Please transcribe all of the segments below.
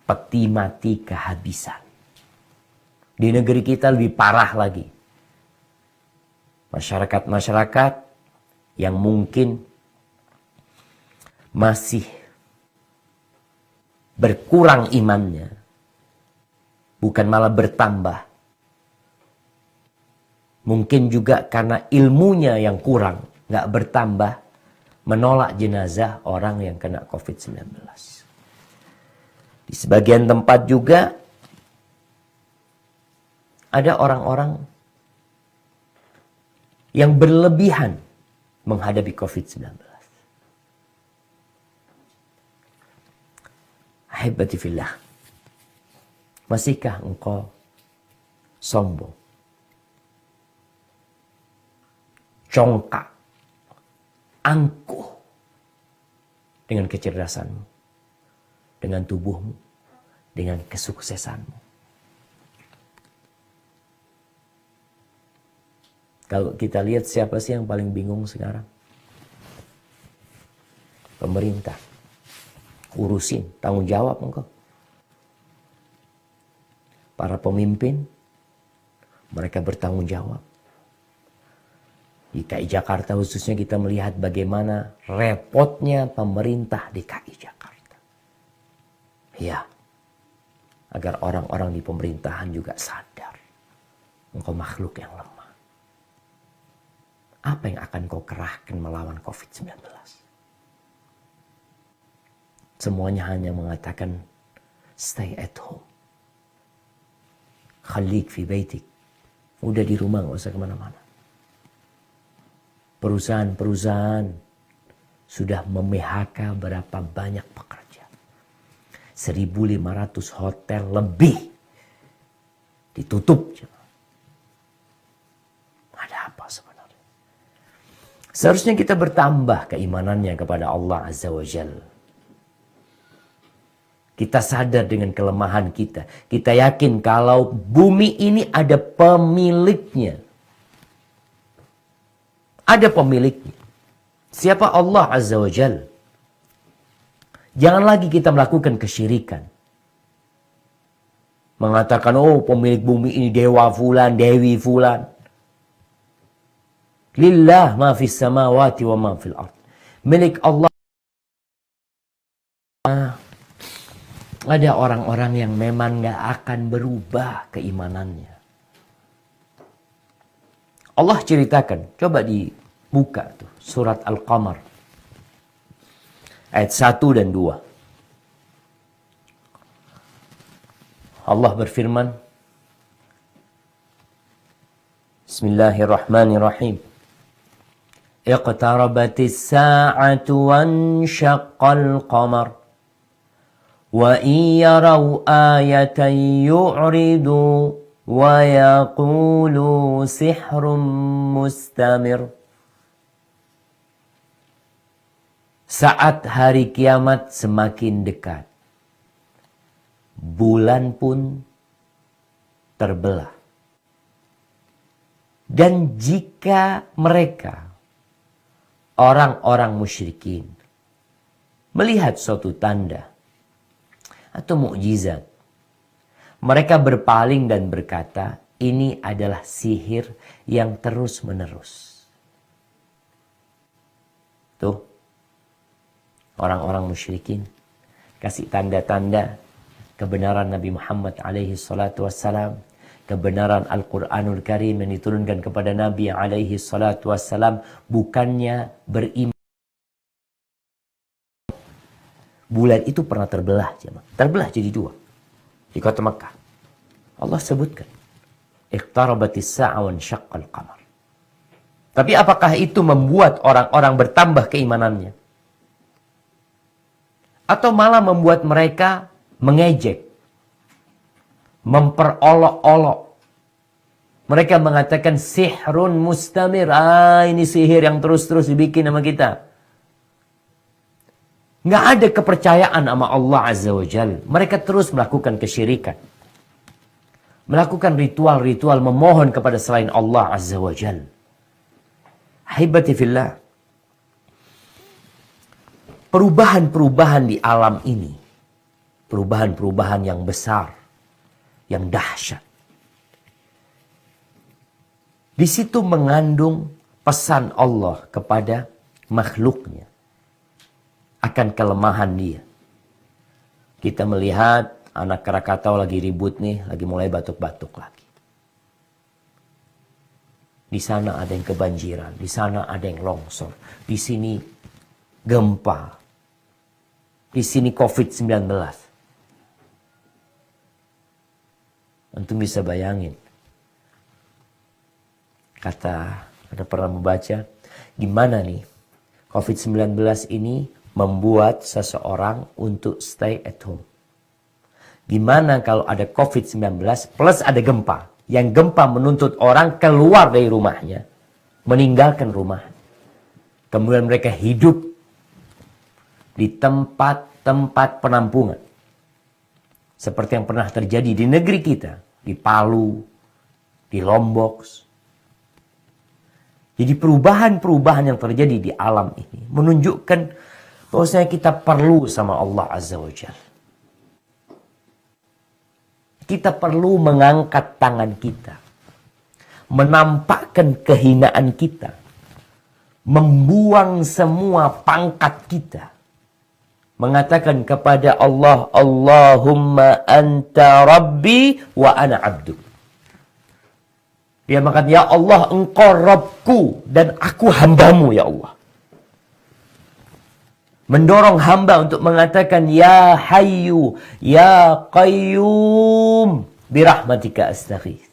peti mati kehabisan. Di negeri kita lebih parah lagi. Masyarakat-masyarakat yang mungkin masih berkurang imannya, bukan malah bertambah. Mungkin juga karena ilmunya yang kurang, nggak bertambah, menolak jenazah orang yang kena COVID-19. Di sebagian tempat juga ada orang-orang yang berlebihan menghadapi COVID-19. Ahibati fillah, masihkah engkau sombong, congkak, angkuh dengan kecerdasanmu, dengan tubuhmu, dengan kesuksesanmu? Kalau kita lihat, siapa sih yang paling bingung sekarang? Pemerintah. Urusin, tanggung jawab engkau. Para pemimpin, mereka bertanggung jawab. Di DKI Jakarta khususnya kita melihat bagaimana repotnya pemerintah DKI Jakarta. Ya, agar orang-orang di pemerintahan juga sadar, engkau makhluk yang lemah. Apa yang akan kau kerahkan melawan COVID-19? Semuanya hanya mengatakan stay at home. Khalik fi baitik. Udah di rumah, gak usah kemana-mana. Perusahaan-perusahaan sudah mem-PHK berapa banyak pekerja. 1.500 hotel lebih ditutup. Ada apa sebenarnya? Seharusnya kita bertambah keimanannya kepada Allah Azza wa Jalla. Kita sadar dengan kelemahan kita. Kita yakin kalau bumi ini ada pemiliknya. Ada pemiliknya. Siapa? Allah Azza wa Jalla. Jangan lagi kita melakukan kesyirikan. Mengatakan, oh pemilik bumi ini dewa fulan, dewi fulan. Lillah ma fis samawati wa ma fil ard. Milik Allah. Ada orang-orang yang memang gak akan berubah keimanannya. Allah ceritakan, coba dibuka tuh, surat Al-Qamar. Ayat 1 dan 2. Allah berfirman, Bismillahirrahmanirrahim. Iqtarabatis sa'atu wanshaqqal qamar. Wa iyaraw ayatan yu'ridu wa yaqulu sihrun mustamir. Saat hari kiamat semakin dekat, bulan pun terbelah. Dan jika mereka, orang-orang musyrikin, melihat suatu tanda atau mukjizat, mereka berpaling dan berkata, ini adalah sihir yang terus-menerus. Tuh, orang-orang musyrikin kasih tanda-tanda kebenaran Nabi Muhammad alaihi salatu wassalam, kebenaran Al-Quranul Karim yang diturunkan kepada Nabi alaihi salatu wassalam, bukannya beriman. Bulan itu pernah terbelah, jemaah. Terbelah jadi dua di kota Makkah. Allah sebutkan, iqtarabatis sa'a wan syaqqal qamar. Tapi apakah itu membuat orang-orang bertambah keimanannya? Atau malah membuat mereka mengejek, memperolok-olok. Mereka mengatakan sihrun mustamir. Ini sihir yang terus-terus dibikin sama kita. Nggak ada kepercayaan sama Allah Azza wa Jalla. Mereka terus melakukan kesyirikan. Melakukan ritual-ritual memohon kepada selain Allah Azza wa Jalla. Ahibati fillah. Perubahan-perubahan di alam ini perubahan-perubahan yang besar, yang dahsyat. Di situ mengandung pesan Allah kepada makhluknya akan kelemahan dia. Kita melihat anak Krakatau lagi ribut nih, lagi mulai batuk-batuk lagi. Di sana ada yang kebanjiran, di sana ada yang longsor, di sini gempa, di sini COVID-19. Antum bisa bayangin. Ada pernah membaca, gimana nih COVID-19 ini membuat seseorang untuk stay at home. Gimana kalau ada COVID-19 plus ada gempa. Yang gempa menuntut orang keluar dari rumahnya. Meninggalkan rumah. Kemudian mereka hidup di tempat-tempat penampungan. Seperti yang pernah terjadi di negeri kita. Di Palu, di Lombok. Jadi perubahan-perubahan yang terjadi di alam ini menunjukkan bahwasanya kita perlu sama Allah Azza wa Jalla. Kita perlu mengangkat tangan kita. Menampakkan kehinaan kita. Membuang semua pangkat kita. Mengatakan kepada Allah, Allahumma anta rabbi wa ana abdu. Dia mengatakan, ya Allah, engkau Rabbku dan aku hambamu, ya Allah. Mendorong hamba untuk mengatakan, ya hayyu, ya qayyum, birahmatika astaghith.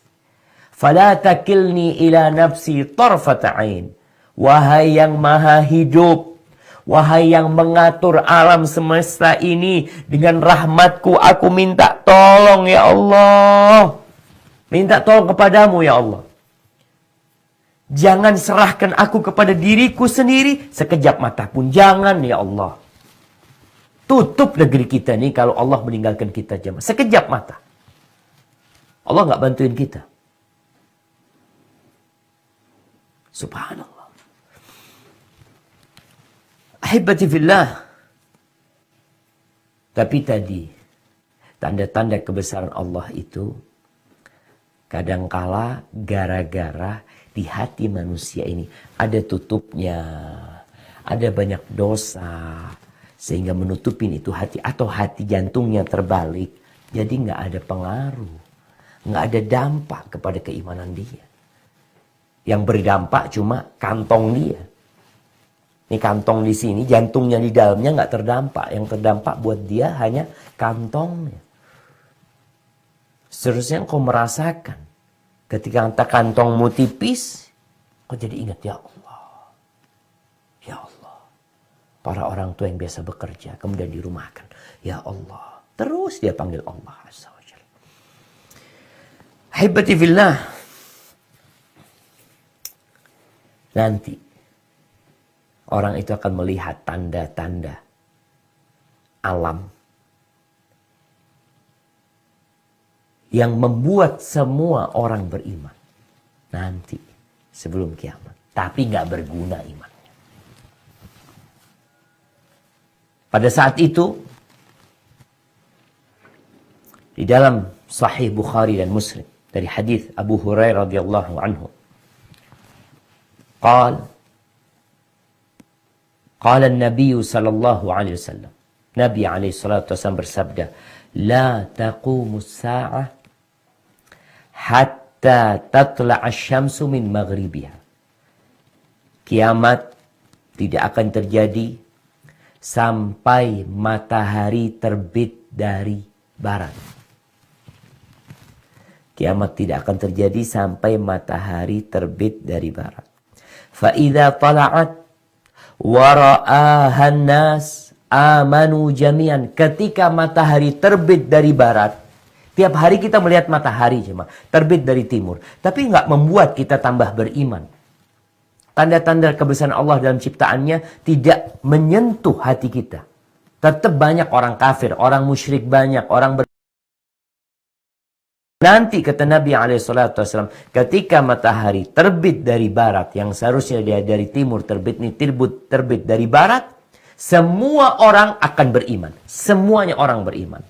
Fala takilni ila nafsi tarfata ain. Wahai yang maha hidup, wahai yang mengatur alam semesta ini, dengan rahmatku aku minta tolong, ya Allah. Minta tolong kepadamu, ya Allah. Jangan serahkan aku kepada diriku sendiri. Sekejap mata pun. Jangan, ya Allah. Tutup negeri kita nih kalau Allah meninggalkan kita jemaah. Sekejap mata. Allah nggak bantuin kita. Subhanallah. Ahibati fillah. Tapi tadi, tanda-tanda kebesaran Allah itu kadangkala gara-gara di hati manusia ini ada tutupnya, ada banyak dosa, sehingga menutupin itu hati, atau hati jantungnya terbalik, jadi nggak ada pengaruh, nggak ada dampak kepada keimanan dia. Yang berdampak cuma kantong dia. Ini kantong di sini, jantungnya di dalamnya nggak terdampak. Yang terdampak buat dia hanya kantongnya. Seterusnya engkau merasakan. Ketika entah kantongmu tipis, kau jadi ingat, ya Allah. Ya Allah. Para orang tua yang biasa bekerja, kemudian dirumahkan. Ya Allah. Terus dia panggil Allah Azza wa Jalla. Ahibati fillah. Nanti, orang itu akan melihat tanda-tanda alam yang membuat semua orang beriman nanti sebelum kiamat, tapi nggak berguna imannya. Pada saat itu di dalam Sahih Bukhari dan Muslim dari hadis Abu Hurairah radhiyallahu anhu, qala an-nabiy sallallahu alaihi wasallam, Nabi alaihi salatu wasallam bersabda, la taqumus sa'ah hatta tatla' asy-syamsu min maghribiha. Kiamat tidak akan terjadi sampai matahari terbit dari barat. Kiamat tidak akan terjadi sampai matahari terbit dari barat. Fa idza tala'at wa ra'aha an-nas amanu jami'an. Ketika matahari terbit dari barat, tiap hari kita melihat matahari cuma terbit dari timur. Tapi nggak membuat kita tambah beriman. Tanda-tanda kebesaran Allah dalam ciptaannya tidak menyentuh hati kita. Tetap banyak orang kafir, orang musyrik banyak, orang Nanti kata Nabi SAW, ketika matahari terbit dari barat, yang seharusnya dia dari timur terbit dari barat, semua orang akan beriman. Semuanya orang beriman.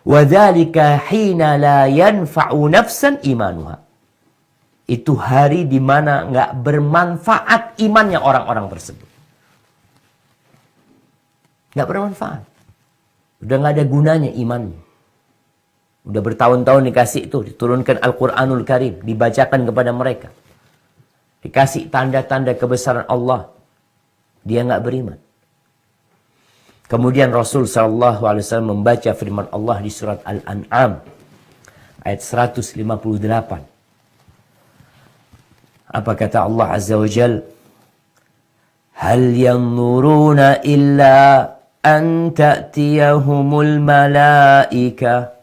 Wadzalika hina la yanfa'u nafsan imanuha. Itu hari di mana nggak bermanfaat imannya orang-orang tersebut. Nggak bermanfaat. Udah nggak ada gunanya imannya. Udah bertahun-tahun dikasih itu, diturunkan Al-Quranul Karim, dibacakan kepada mereka. Dikasih tanda-tanda kebesaran Allah. Dia nggak beriman. Kemudian Rasul SAW membaca firman Allah di surat Al-An'am. Ayat 158. Apa kata Allah Azza wa Jal? Hal yanzuruna illa an ta'tiyahumul malaika.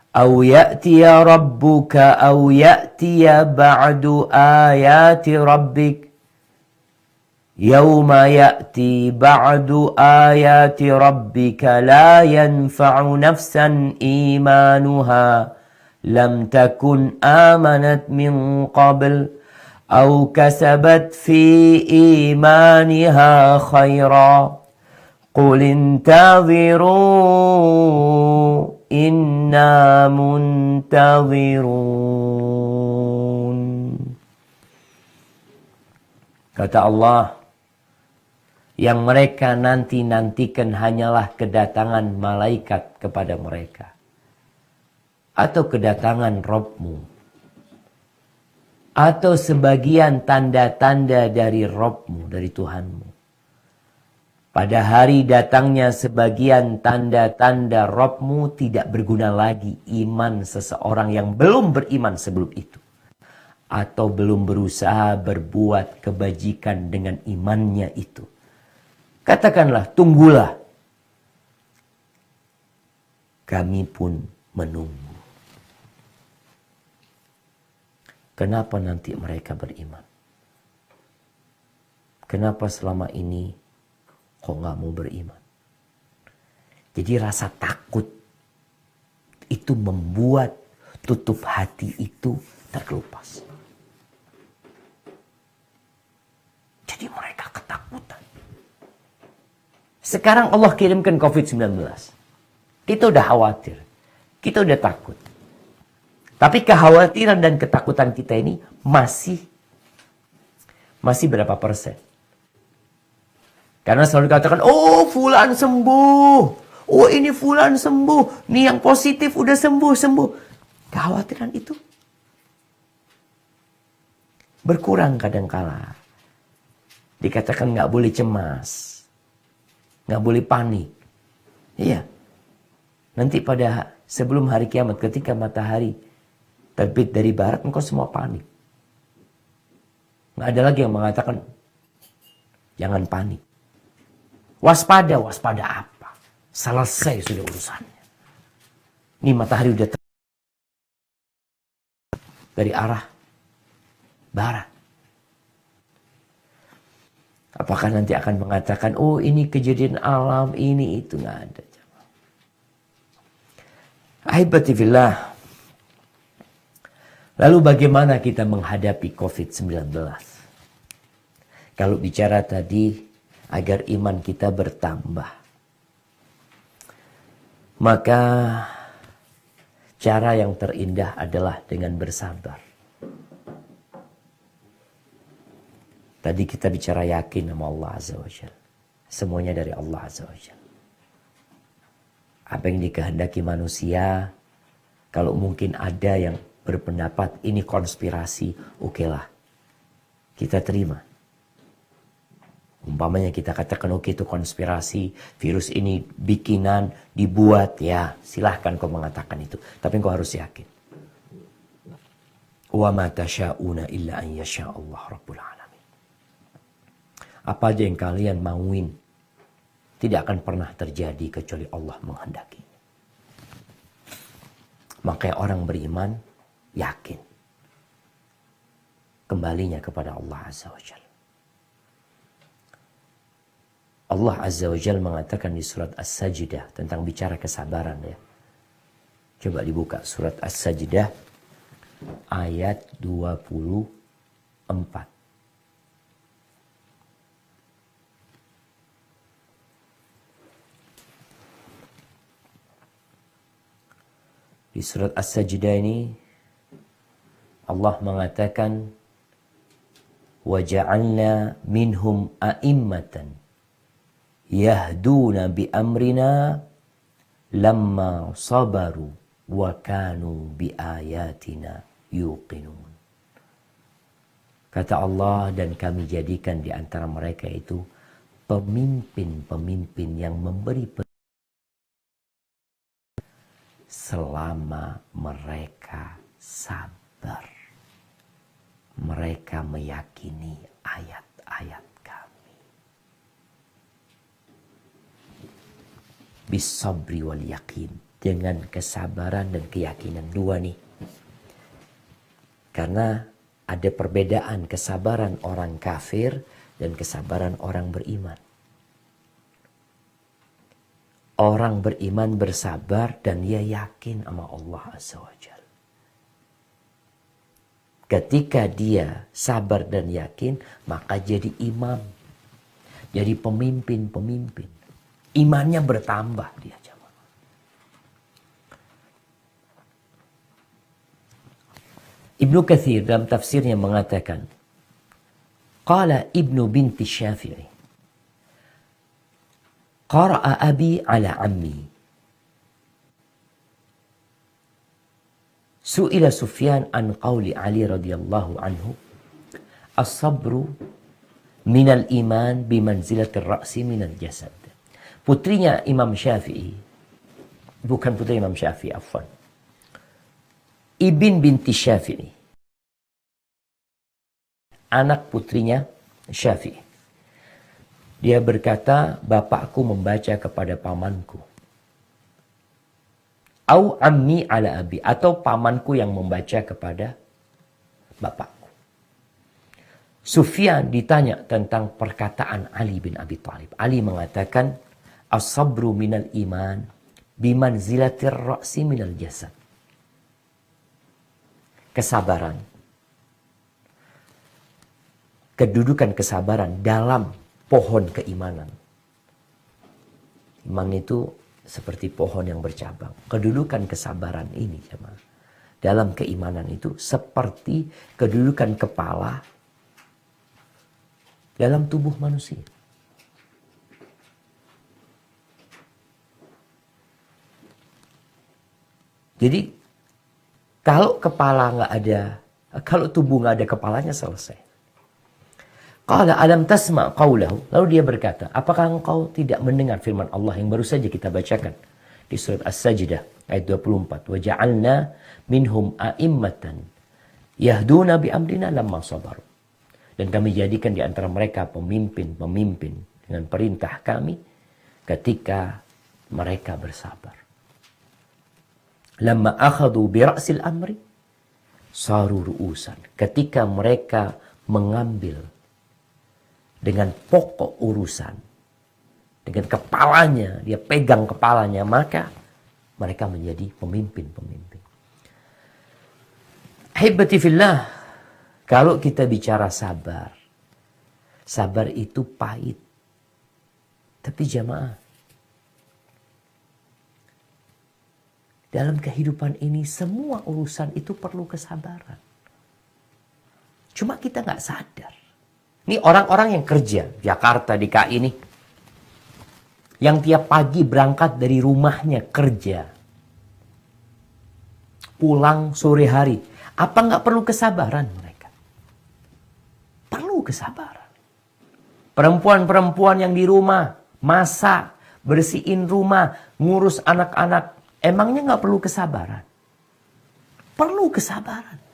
أو يأتي ربك أو يأتي بعد آيات ربك يوم يأتي بعد آيات ربك لا ينفع نفسا إيمانها لم تكن آمنت من قبل أو كسبت في إيمانها خيرا قل انتظروا Inna muntazirun. Kata Allah, yang mereka nantikan hanyalah kedatangan malaikat kepada mereka. Atau kedatangan Rabbmu. Atau sebagian tanda-tanda dari Rabbmu, dari Tuhanmu. Pada hari datangnya sebagian tanda-tanda Rabbmu tidak berguna lagi iman seseorang yang belum beriman sebelum itu. Atau belum berusaha berbuat kebajikan dengan imannya itu. Katakanlah, tunggulah. Kami pun menunggu. Kenapa nanti mereka beriman? Kenapa selama ini kok nggak mau beriman? Jadi rasa takut itu membuat tutup hati itu terkelupas. Jadi mereka ketakutan. Sekarang Allah kirimkan COVID-19. Kita udah khawatir. Kita udah takut. Tapi kekhawatiran dan ketakutan kita ini masih berapa persen? Karena selalu dikatakan, oh fulan sembuh. Oh ini fulan sembuh. Nih yang positif udah sembuh. Kekhawatiran itu berkurang kadangkala. Dikatakan nggak boleh cemas. Nggak boleh panik. Iya. Nanti pada sebelum hari kiamat, ketika matahari terbit dari barat, engkau semua panik. Nggak ada lagi yang mengatakan, jangan panik. Waspada apa? Selesai sudah urusannya. Ini matahari udah dari arah barat. Apakah nanti akan mengatakan, oh ini kejadian alam, ini itu? Nggak ada. Ahibati fillah. Lalu bagaimana kita menghadapi COVID-19? Kalau bicara tadi, agar iman kita bertambah. Maka cara yang terindah adalah dengan bersabar. Tadi kita bicara yakin sama Allah Azza wa Jalla. Semuanya dari Allah Azza wa Jalla. Apa yang dikehendaki manusia, kalau mungkin ada yang berpendapat ini konspirasi, okelah. Kita terima. Umpamanya kita katakan oke itu konspirasi, virus ini bikinan, dibuat, ya silahkan kau mengatakan itu. Tapi kau harus yakin. Wa ma tasha'una illa an yasha Allah Rabbul Alamin. Apa aja yang kalian mauin tidak akan pernah terjadi kecuali Allah menghendakinya. Makanya orang beriman yakin kembalinya kepada Allah Azza wa Jalla. Allah Azza wa Jalla mengatakan di surat As-Sajdah tentang bicara kesabaran ya. Coba dibuka surat As-Sajdah ayat 24. Di surat As-Sajdah ini Allah mengatakan وَجَعَلْنَا مِنْهُمْ أَئِمَّةً يَهْدُونَ بِأَمْرِنَا لَمَّا صَبَرُوا وَكَانُوا بِآيَاتِنَا يُوقِنُونَ. Kata Allah, dan kami jadikan di antara mereka itu pemimpin-pemimpin yang memberi selama mereka sabar. Mereka meyakini ayat-ayat kami. Bisabri wal yakin. Dengan kesabaran dan keyakinan. Dua nih. Karena ada perbedaan kesabaran orang kafir dan kesabaran orang beriman. Orang beriman bersabar dan dia yakin sama Allah Azza wa Jalla. Ketika dia sabar dan yakin, maka jadi imam. Jadi pemimpin-pemimpin. Imannya bertambah dia. Ibnu Katsir dalam tafsirnya mengatakan, Qala Ibnu binti Syafi'i, Qara'a abi ala ammi. Su'ila Sufyan an qawli Ali radhiyallahu anhu, As-sabru minal iman bimanzilatir ra'si minal jasad. Putrinya Imam Syafi'i, bukan putri Imam Syafi'i, afwan. Ibn binti Syafi'i, anak putrinya Syafi'i. Dia berkata, bapakku membaca kepada pamanku. Au ammi ala abi, atau pamanku yang membaca kepada bapakku. Sufyan ditanya tentang perkataan Ali bin Abi Thalib. Ali mengatakan, as-sabru minal iman bimanzilatir ra'si minal jasad. Kesabaran. Kedudukan kesabaran dalam pohon keimanan. Iman itu seperti pohon yang bercabang. Kedudukan kesabaran ini, jemaah, dalam keimanan itu seperti kedudukan kepala dalam tubuh manusia. Jadi kalau kepala nggak ada, kalau tubuh nggak ada kepalanya, selesai. Qala alam tasma' qawlahu. Lalu dia berkata, apakah engkau tidak mendengar firman Allah yang baru saja kita bacakan di surat As-Sajdah ayat 24. Wa ja'alna minhum a'immatan yahduna bi amrina lamma sabaru. Dan kami jadikan di antara mereka pemimpin-pemimpin dengan perintah kami ketika mereka bersabar. Lamma akhadu bi ra'sil amri saru ru'usan. Ketika mereka mengambil dengan pokok urusan, dengan kepalanya, dia pegang kepalanya, maka mereka menjadi pemimpin-pemimpin. Ahibati fillah, kalau kita bicara sabar, sabar itu pahit. Tapi jamaah, dalam kehidupan ini semua urusan itu perlu kesabaran. Cuma kita nggak sadar. Ini orang-orang yang kerja Jakarta, DKI ini, yang tiap pagi berangkat dari rumahnya kerja, pulang sore hari, apa nggak perlu kesabaran mereka? Perlu kesabaran. Perempuan-perempuan yang di rumah masak, bersihin rumah, ngurus anak-anak, emangnya nggak perlu kesabaran? Perlu kesabaran.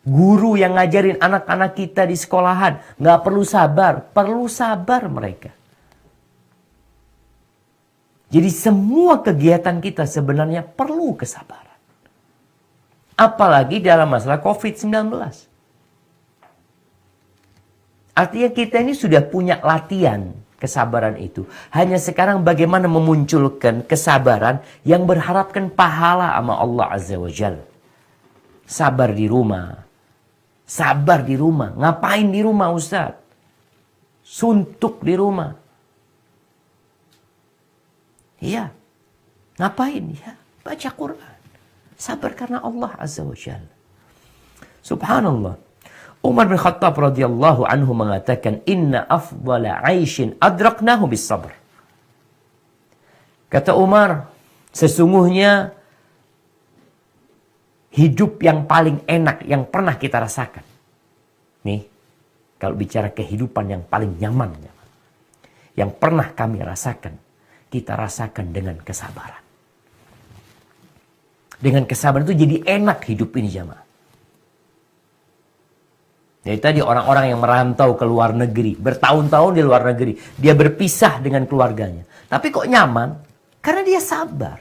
Guru yang ngajarin anak-anak kita di sekolahan nggak perlu sabar mereka. Jadi semua kegiatan kita sebenarnya perlu kesabaran. Apalagi dalam masalah COVID-19. Artinya kita ini sudah punya latihan kesabaran itu. Hanya sekarang bagaimana memunculkan kesabaran yang berharapkan pahala sama Allah Azza wa Jalla. Sabar di rumah. Sabar di rumah. Ngapain di rumah, Ustaz? Suntuk di rumah. Iya. Ngapain? Ya, baca Quran. Sabar karena Allah Azza wa Jalla. Subhanallah. Umar bin Khattab radhiyallahu anhu mengatakan, inna afdala aishin adraknahu bis sabr. Kata Umar, sesungguhnya hidup yang paling enak yang pernah kita rasakan. Nih, kalau bicara kehidupan yang paling nyaman, yang pernah kami rasakan, kita rasakan dengan kesabaran. Dengan kesabaran itu jadi enak hidup ini, jamaah. Jadi tadi orang-orang yang merantau ke luar negeri, bertahun-tahun di luar negeri, dia berpisah dengan keluarganya. Tapi kok nyaman? Karena dia sabar.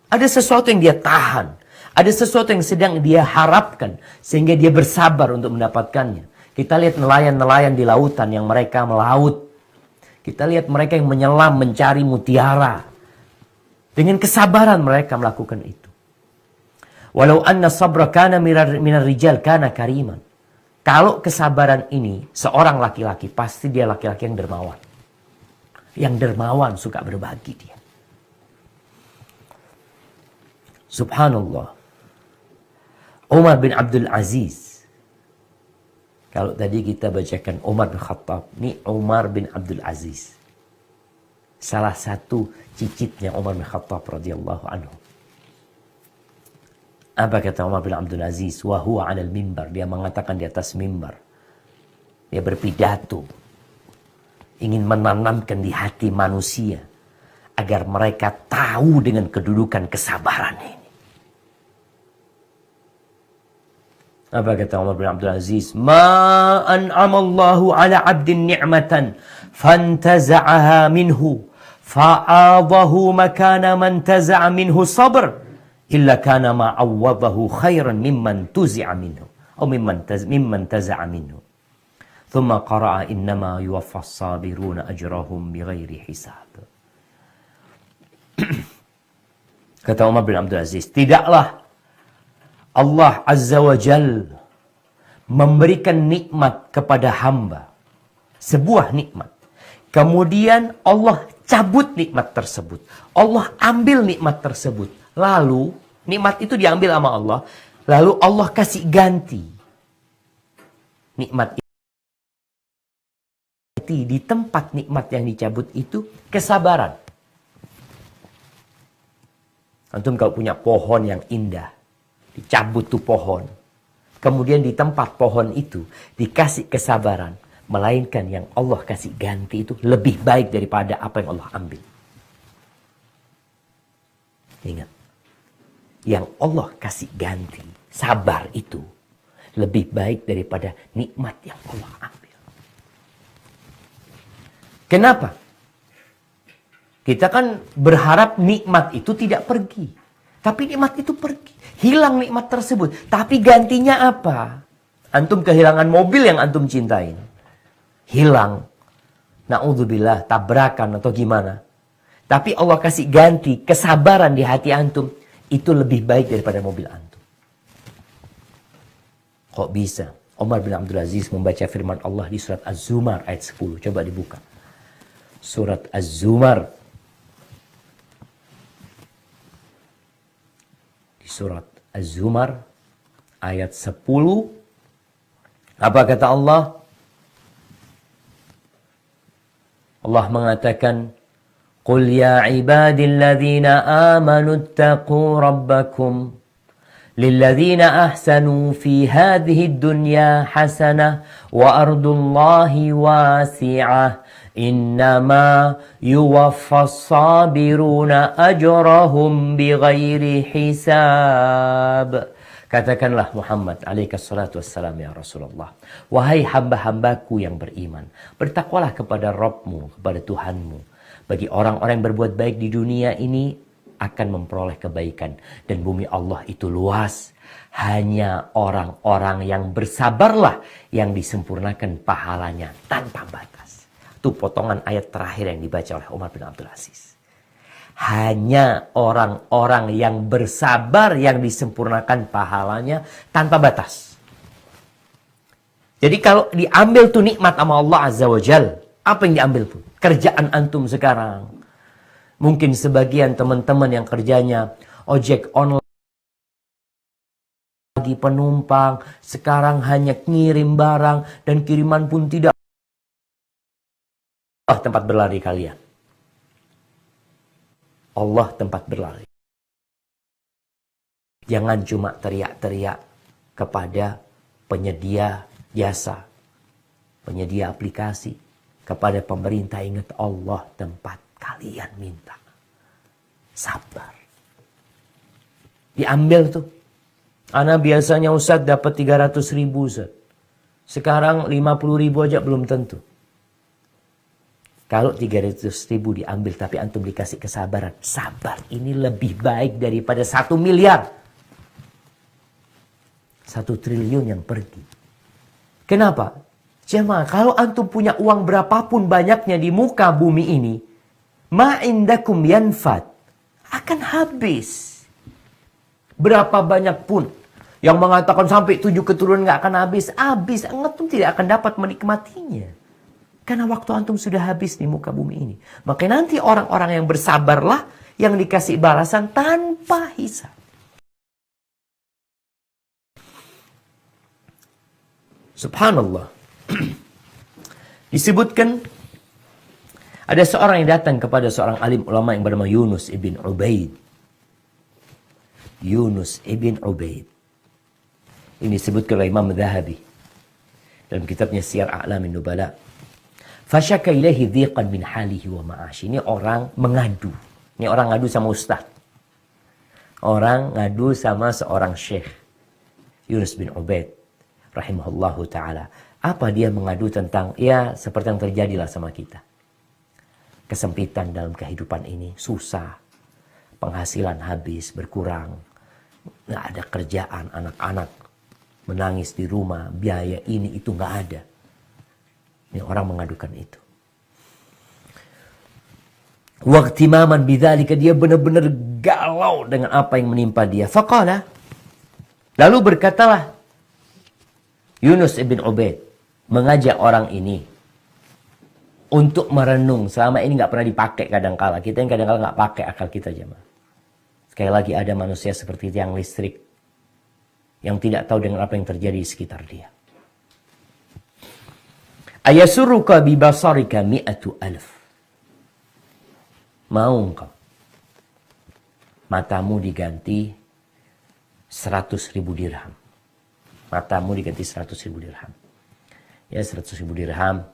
Ada sesuatu yang dia tahan. Ada sesuatu yang sedang dia harapkan. Sehingga dia bersabar untuk mendapatkannya. Kita lihat nelayan-nelayan di lautan yang mereka melaut. Kita lihat mereka yang menyelam mencari mutiara. Dengan kesabaran mereka melakukan itu. Walau anna sabra kana minar rijal kana kariman. Kalau kesabaran ini, seorang laki-laki, pasti dia laki-laki yang dermawan. Yang dermawan, suka berbagi dia. Subhanallah. Umar bin Abdul Aziz. Kalau tadi kita bacakan Umar bin Khattab, ini Umar bin Abdul Aziz. Salah satu cicitnya Umar bin Khattab radhiyallahu anhu. Apa kata Umar bin Abdul Aziz? Wa huwa 'alal mimbar. Dia mengatakan di atas mimbar. Dia berpidato. Ingin menanamkan di hati manusia. Agar mereka tahu dengan kedudukan kesabaran ini. Apa kata Umar bin Abdul Aziz? Ma an'amallahu 'ala 'abdin ni'matan. Fantaza'aha minhu. Fa'adahu makana man taza'a minhu sabr. Illa kana ma'awwadahu khairan mimman tuzi'a minhu. Atau mimman taza'a minhu. Thumma qara'a innama yuwaffas sabiruna ajrahum bighairi hisab. Kata Umar bin Abdul Aziz, tidaklah Allah Azza wa Jal memberikan nikmat kepada hamba. Sebuah nikmat. Kemudian Allah cabut nikmat tersebut. Allah ambil nikmat tersebut. Lalu, nikmat itu diambil sama Allah. Lalu Allah kasih ganti. Nikmat itu. Di tempat nikmat yang dicabut itu, kesabaran. Antum kalau punya pohon yang indah. Dicabut tuh pohon. Kemudian di tempat pohon itu, dikasih kesabaran. Melainkan yang Allah kasih ganti itu lebih baik daripada apa yang Allah ambil. Ingat. Yang Allah kasih ganti, sabar itu lebih baik daripada nikmat yang Allah ambil. Kenapa? Kita kan berharap nikmat itu tidak pergi. Tapi nikmat itu pergi. Hilang nikmat tersebut. Tapi gantinya apa? Antum kehilangan mobil yang antum cintain. Hilang. Na'udzubillah, tabrakan atau gimana. Tapi Allah kasih ganti, kesabaran di hati antum. Itu lebih baik daripada mobil antum. Kok bisa? Umar bin Abdul Aziz membaca firman Allah di surat Az-Zumar ayat 10. Coba dibuka. Surat Az-Zumar. Di surat Az-Zumar ayat 10. Apa kata Allah? Allah mengatakan, Qul ya ibadilladzina amanu attaqu rabbakum lilladzina ahsanu fi hadhihi dunya hasanah wa ardullahi wasi'ah innama yuwaffas sabiruna ajrahum bighairi hisab. Katakanlah Muhammad alaihissalatu wassalam ya Rasulullah. Wahai hamba-hambaku yang beriman, bertakwalah kepada Rabbmu, kepada Tuhanmu. Bagi orang-orang yang berbuat baik di dunia ini akan memperoleh kebaikan. Dan bumi Allah itu luas. Hanya orang-orang yang bersabarlah yang disempurnakan pahalanya tanpa batas. Itu potongan ayat terakhir yang dibaca oleh Umar bin Abdul Aziz. Hanya orang-orang yang bersabar yang disempurnakan pahalanya tanpa batas. Jadi kalau diambil tuh nikmat sama Allah Azza wa Jal, apa yang diambil tuh? Kerjaan antum sekarang. Mungkin sebagian teman-teman yang kerjanya ojek online lagi penumpang, sekarang hanya ngirim barang dan kiriman pun tidak Allah tempat berlari kalian. Allah tempat berlari. Jangan cuma teriak-teriak kepada penyedia jasa, penyedia aplikasi, kepada pemerintah. Ingat, Allah tempat kalian minta. Sabar. Diambil tuh. Ana biasanya Ustaz dapat 300.000 Ustaz. Sekarang 50.000 aja belum tentu. Kalau 300.000 diambil tapi antum dikasih kesabaran. Sabar, ini lebih baik daripada 1 miliar. 1 triliun yang pergi. Kenapa? Jemaah, kalau antum punya uang berapapun banyaknya di muka bumi ini, ma'indakum yanfad, akan habis. Berapa banyak pun yang mengatakan sampai 7 keturunan nggak akan habis. Habis, antum tidak akan dapat menikmatinya. Karena waktu antum sudah habis di muka bumi ini. Maka nanti orang-orang yang bersabarlah yang dikasih balasan tanpa hisab. Subhanallah. Disebutkan ada seorang yang datang kepada seorang alim ulama yang bernama Yunus ibn Ubaid. Yunus ibn Ubaid. Ini disebutkan oleh Imam Zahabi dalam kitabnya Siyar A'lamin Nubala. Fasyaka ilaihi dhiqan min halihi wa ma'ashi. Ini orang mengadu. Ini orang ngadu sama ustaz. Orang ngadu sama seorang syekh. Yunus bin Ubaid rahimahullahu ta'ala. Apa dia mengadu tentang, ya seperti yang terjadilah sama kita. Kesempitan dalam kehidupan ini. Susah. Penghasilan habis, berkurang. Nggak ada kerjaan, anak-anak menangis di rumah. Biaya ini itu nggak ada. Ini orang mengadukan itu. Waqtimaman bidzalika, dia benar-benar galau dengan apa yang menimpa dia. Faqala, lalu berkatalah Yunus ibn Ubaid mengajak orang ini untuk merenung. Selama ini nggak pernah dipakai kadangkala. Kita yang kadangkala nggak pakai akal kita, jemaah. Sekali lagi ada manusia seperti tiang listrik yang tidak tahu dengan apa yang terjadi di sekitar dia. Ayasuruka bibasarika 100.000. Mau engkau matamu diganti 100.000 dirham. Matamu diganti 100.000 dirham. Ya, 100.000 dirham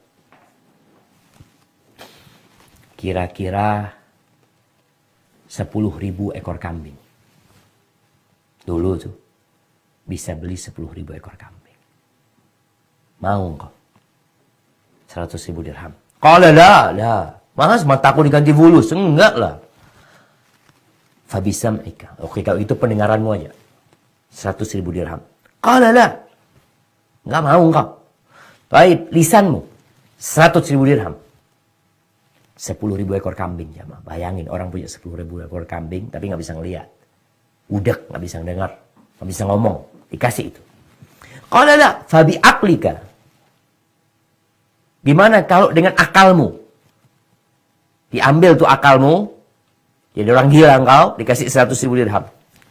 kira-kira 10.000 ekor kambing. Dulu tuh bisa beli 10.000 ekor kambing. Mau engkau 100.000 dirham? Qala la. Mas, mataku diganti fulus. Enggak lah. Fabisam'ika. Oke, kalau itu pendengaranmu aja. 100.000 dirham. Qala la. Enggak mau engkau. Baik, lisanmu. 100.000 dirham. 10.000 ekor kambing. Jamaah. Bayangin orang punya 10.000 ekor kambing tapi nggak bisa ngelihat. Udek, nggak bisa dengar. Nggak bisa ngomong. Dikasih itu. Qala la. Fabi aklika. Gimana kalau dengan akalmu? Diambil tuh akalmu. Jadi orang gila engkau. Dikasih 100.000 dirham.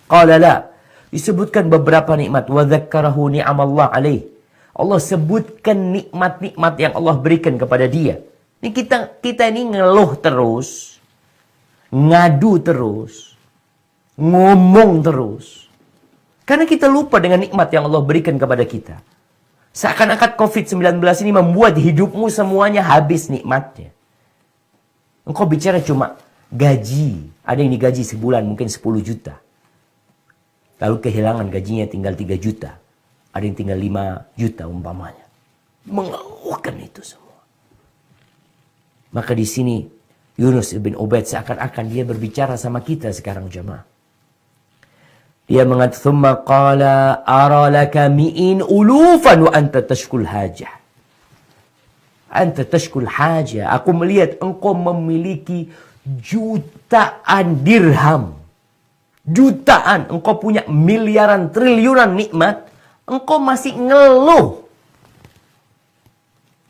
Qala la. Disebutkan beberapa nikmat. Wa dzakkarahu ni'amallah alaih. Allah sebutkan nikmat-nikmat yang Allah berikan kepada dia. Ini kita ini ngeluh terus. Ngadu terus. Ngomong terus. Karena kita lupa dengan nikmat yang Allah berikan kepada kita. Seakan-akan COVID-19 ini membuat hidupmu semuanya habis nikmatnya. Engkau bicara cuma gaji. Ada yang digaji sebulan mungkin 10 juta. Lalu kehilangan gajinya tinggal 3 juta. Ada yang tinggal 5 juta umpamanya. Mengeluhkan itu semua. Maka di sini Yunus ibn Ubaid seakan-akan dia berbicara sama kita sekarang, jemaah. Dia mengatakan, "Tsumma qala ara laka mi'in ulufan wa anta tashkul hajah." Anta tashkul hajah. Aku melihat engkau memiliki jutaan dirham. Jutaan. Engkau punya miliaran, triliunan nikmat. Engkau masih ngeluh.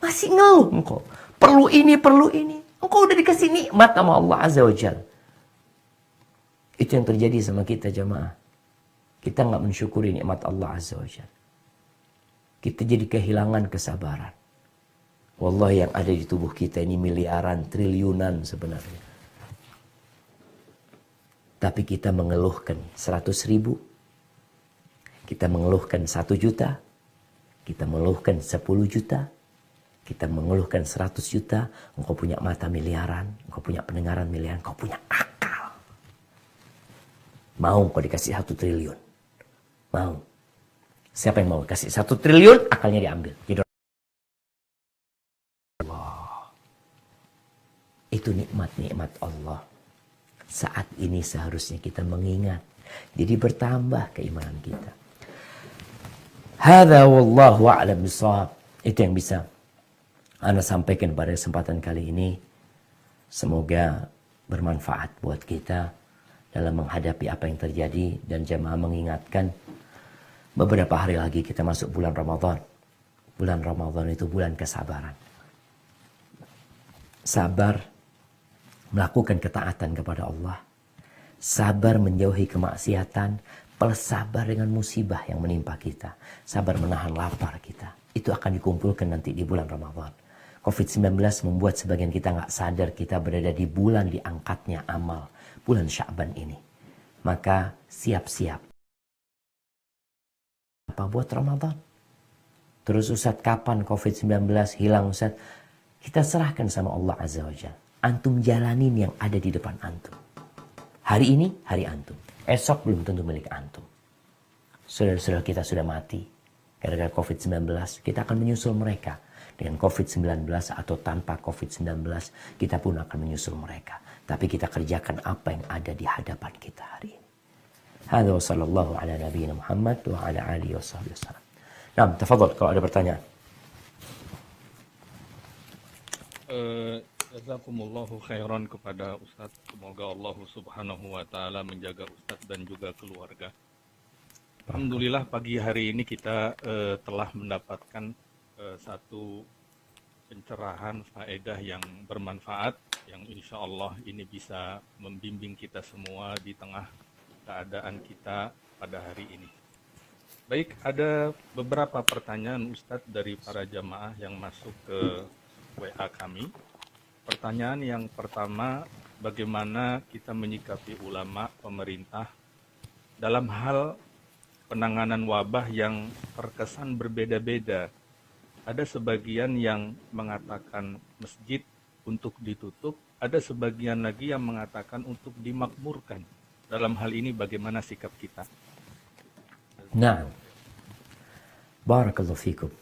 Masih ngeluh engkau. Perlu ini, perlu ini. Engkau udah dikasih nikmat sama Allah Azza wa Jalla. Itu yang terjadi sama kita jamaah. Kita nggak mensyukuri nikmat Allah Azza wa Jalla. Kita jadi kehilangan kesabaran. Wallahi yang ada di tubuh kita ini miliaran, triliunan sebenarnya. Tapi kita mengeluhkan 100.000. Kita mengeluhkan 1 juta. Kita mengeluhkan 10 juta. Kita mengeluhkan 100 juta. Engkau punya mata miliaran. Engkau punya pendengaran miliaran. Engkau punya akal. Mau engkau dikasih 1 triliun? Mau. Siapa yang mau kasih 1 triliun? Akalnya diambil. Jadi Allah. Itu nikmat-nikmat Allah. Saat ini seharusnya kita mengingat. Jadi bertambah keimanan kita. Hadza wallahu a'lam bishawab. Itu yang bisa Ana sampaikan pada kesempatan kali ini. Semoga bermanfaat buat kita dalam menghadapi apa yang terjadi. Dan jemaah mengingatkan, beberapa hari lagi kita masuk bulan Ramadan. Bulan Ramadan itu bulan kesabaran. Sabar melakukan ketaatan kepada Allah. Sabar menjauhi kemaksiatan. Plus sabar dengan musibah yang menimpa kita. Sabar menahan lapar kita. Itu akan dikumpulkan nanti di bulan Ramadan. COVID-19 membuat sebagian kita nggak sadar kita berada di bulan diangkatnya amal. Bulan Sya'ban ini. Maka siap-siap. Apa buat Ramadan? Terus Ustaz, kapan COVID-19 hilang Ustaz? Kita serahkan sama Allah Azza wa Jalla. Antum jalanin yang ada di depan antum. Hari ini, hari antum. Esok belum tentu milik antum. Saudara-saudara kita sudah mati. Gara-gara COVID-19, kita akan menyusul mereka. Dengan COVID-19 atau tanpa COVID-19, kita pun akan menyusul mereka. Tapi kita kerjakan apa yang ada di hadapan kita hari ini. Hadza wa sallallahu ala nabiyyina Muhammad wa ala alihi wa sahbihi wasallam. Nah, tafadhol kalau ada pertanyaan. Jazakumullahu khairan kepada Ustadz. Semoga Allah subhanahu wa ta'ala menjaga Ustadz dan juga keluarga. Alhamdulillah pagi hari ini kita telah mendapatkan satu pencerahan faedah yang bermanfaat, yang insya Allah ini bisa membimbing kita semua di tengah keadaan kita pada hari ini. Baik, ada beberapa pertanyaan Ustadz dari para jamaah yang masuk ke WA kami. Pertanyaan yang pertama, bagaimana kita menyikapi ulama, pemerintah dalam hal penanganan wabah yang terkesan berbeda-beda. Ada sebagian yang mengatakan masjid untuk ditutup, ada sebagian lagi yang mengatakan untuk dimakmurkan. Dalam hal ini bagaimana sikap kita? Nah, barakallahu fikum.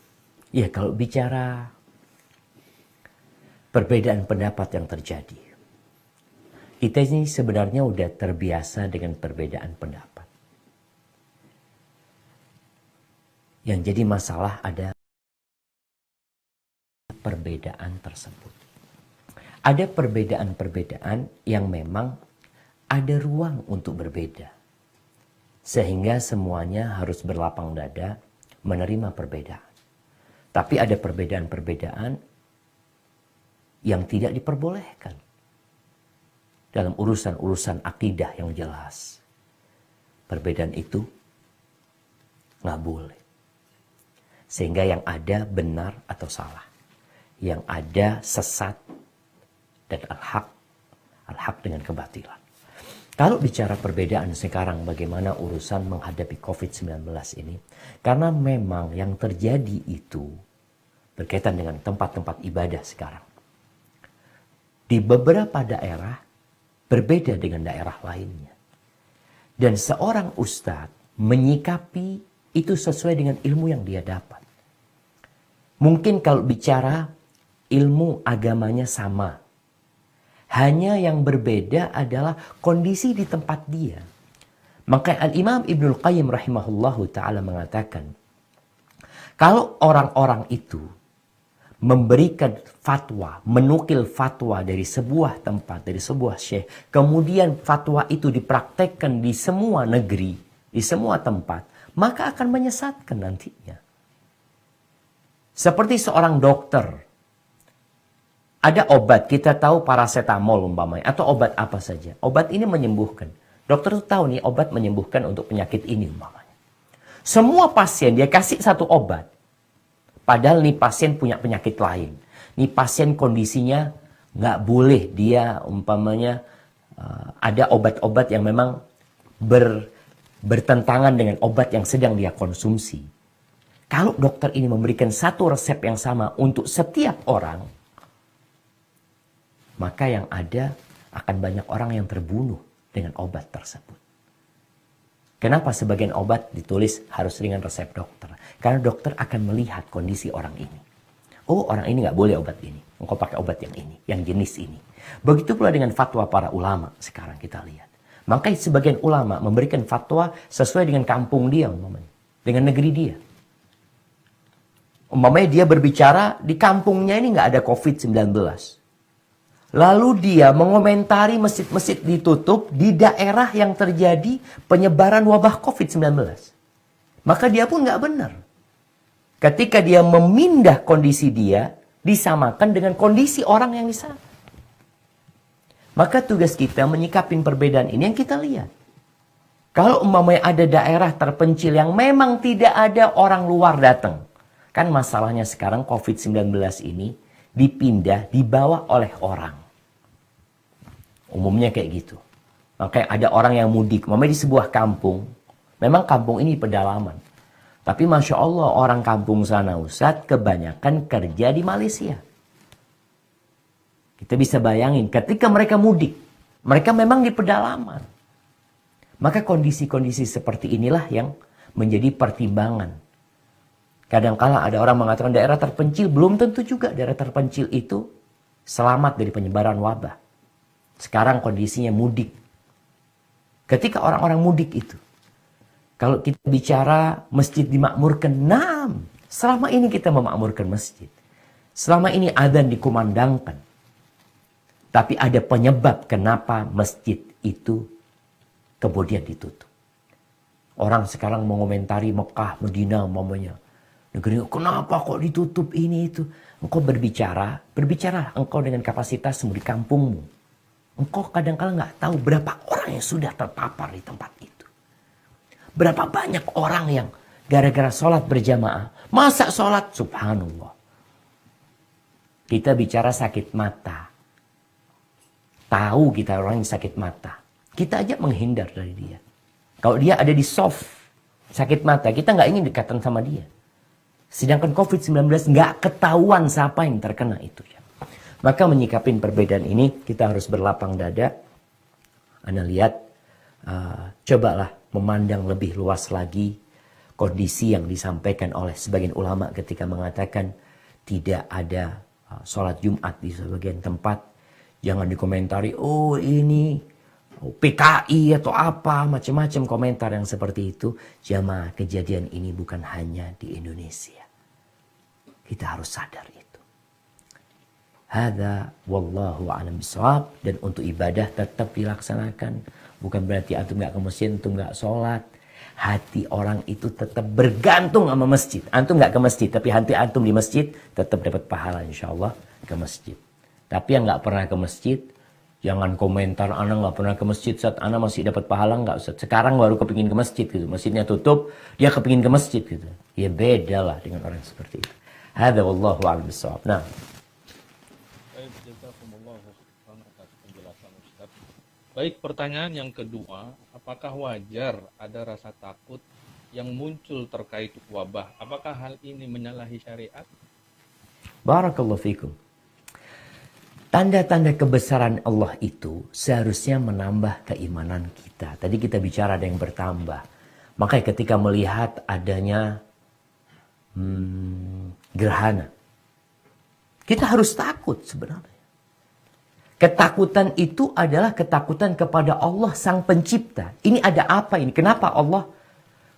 Ya, kalau bicara perbedaan pendapat yang terjadi, kita ini sebenarnya udah terbiasa dengan perbedaan pendapat. Yang jadi masalah ada perbedaan tersebut. Ada perbedaan-perbedaan yang memang ada ruang untuk berbeda. Sehingga semuanya harus berlapang dada menerima perbedaan. Tapi ada perbedaan-perbedaan yang tidak diperbolehkan dalam urusan-urusan akidah yang jelas. Perbedaan itu nggak boleh. Sehingga yang ada benar atau salah. Yang ada sesat dan al-haq dengan kebatilan. Kalau bicara perbedaan sekarang bagaimana urusan menghadapi COVID-19 ini. Karena memang yang terjadi itu berkaitan dengan tempat-tempat ibadah sekarang. Di beberapa daerah berbeda dengan daerah lainnya. Dan seorang ustadz menyikapi itu sesuai dengan ilmu yang dia dapat. Mungkin kalau bicara ilmu agamanya sama. Hanya yang berbeda adalah kondisi di tempat dia. Maka Al-Imam Ibnul Qayyim rahimahullahu ta'ala mengatakan, kalau orang-orang itu memberikan fatwa, menukil fatwa dari sebuah tempat, dari sebuah syekh, kemudian fatwa itu dipraktekkan di semua negeri, di semua tempat, maka akan menyesatkan nantinya. Seperti seorang dokter, ada obat, kita tahu paracetamol umpamanya, atau obat apa saja. Obat ini menyembuhkan. Dokter tuh tahu nih obat menyembuhkan untuk penyakit ini umpamanya. Semua pasien dia kasih satu obat. Padahal nih pasien punya penyakit lain. Nih pasien kondisinya nggak boleh dia umpamanya ada obat-obat yang memang bertentangan dengan obat yang sedang dia konsumsi. Kalau dokter ini memberikan satu resep yang sama untuk setiap orang, maka yang ada akan banyak orang yang terbunuh dengan obat tersebut. Kenapa sebagian obat ditulis harus dengan resep dokter? Karena dokter akan melihat kondisi orang ini. Oh, orang ini nggak boleh obat ini. Engkau pakai obat yang ini, yang jenis ini. Begitu pula dengan fatwa para ulama sekarang kita lihat. Makanya sebagian ulama memberikan fatwa sesuai dengan kampung dia, umpamanya, dengan negeri dia. Umpamanya dia berbicara di kampungnya ini nggak ada COVID-19. Lalu dia mengomentari masjid-masjid ditutup di daerah yang terjadi penyebaran wabah COVID-19. Maka dia pun nggak benar. Ketika dia memindah kondisi dia, disamakan dengan kondisi orang yang di sana. Maka tugas kita menyikapin perbedaan ini yang kita lihat. Kalau umpamanya ada daerah terpencil yang memang tidak ada orang luar datang. Kan masalahnya sekarang COVID-19 ini dipindah, dibawa oleh orang. Umumnya kayak gitu. Makanya ada orang yang mudik. Umpamanya di sebuah kampung. Memang kampung ini pedalaman. Tapi Masya Allah orang kampung sana Ustadz kebanyakan kerja di Malaysia. Kita bisa bayangin ketika mereka mudik. Mereka memang di pedalaman. Maka kondisi-kondisi seperti inilah yang menjadi pertimbangan. Kadang-kala ada orang mengatakan daerah terpencil. Belum tentu juga daerah terpencil itu selamat dari penyebaran wabah. Sekarang kondisinya mudik. Ketika orang-orang mudik itu. Kalau kita bicara masjid dimakmurkan. Nah, selama ini kita memakmurkan masjid. Selama ini adzan dikumandangkan. Tapi ada penyebab kenapa masjid itu kemudian ditutup. Orang sekarang mengomentari Mekah, Medina umpamanya. Negeri, kenapa kok ditutup ini itu? Engkau berbicara engkau dengan kapasitasmu di kampungmu. Engkau kadang-kala nggak tahu berapa orang yang sudah terpapar di tempat itu. Berapa banyak orang yang gara-gara sholat berjamaah. Masa sholat? Subhanallah. Kita bicara sakit mata. Tahu kita orang yang sakit mata. Kita aja menghindar dari dia. Kalau dia ada di soft sakit mata, kita nggak ingin dekatan sama dia. Sedangkan COVID-19 nggak ketahuan siapa yang terkena itu. Maka menyikapin perbedaan ini, kita harus berlapang dada. Anda lihat, cobalah memandang lebih luas lagi kondisi yang disampaikan oleh sebagian ulama ketika mengatakan tidak ada sholat Jumat di sebagian tempat. Jangan dikomentari, oh ini PKI atau apa, macam-macam komentar yang seperti itu. Jamaah, kejadian ini bukan hanya di Indonesia. Kita harus sadar itu. Hadza wallahu a'lam bishawab. Dan untuk ibadah tetap dilaksanakan. Bukan berarti antum nggak ke masjid, antum nggak sholat. Hati orang itu tetap bergantung sama masjid. Antum nggak ke masjid, tapi hati antum di masjid tetap dapat pahala insya Allah ke masjid. Tapi yang nggak pernah ke masjid, jangan komentar anak nggak pernah ke masjid saat anak masih dapat pahala nggak Ustaz. Sekarang baru kepingin ke masjid gitu. Masjidnya tutup, dia kepingin ke masjid gitu. Ya beda lah dengan orang seperti itu. Hadza wallahu a'lam bishawab. Nah. Baik, jazakumullah atas penjelasan Ustaz. Baik, pertanyaan yang kedua, apakah wajar ada rasa takut yang muncul terkait wabah? Apakah hal ini menyalahi syariat? Barakallahu fikum. Tanda-tanda kebesaran Allah itu seharusnya menambah keimanan kita. Tadi kita bicara ada yang bertambah. Makanya ketika melihat adanya gerhana, kita harus takut sebenarnya. Ketakutan itu adalah ketakutan kepada Allah Sang Pencipta. Ini ada apa ini? Kenapa Allah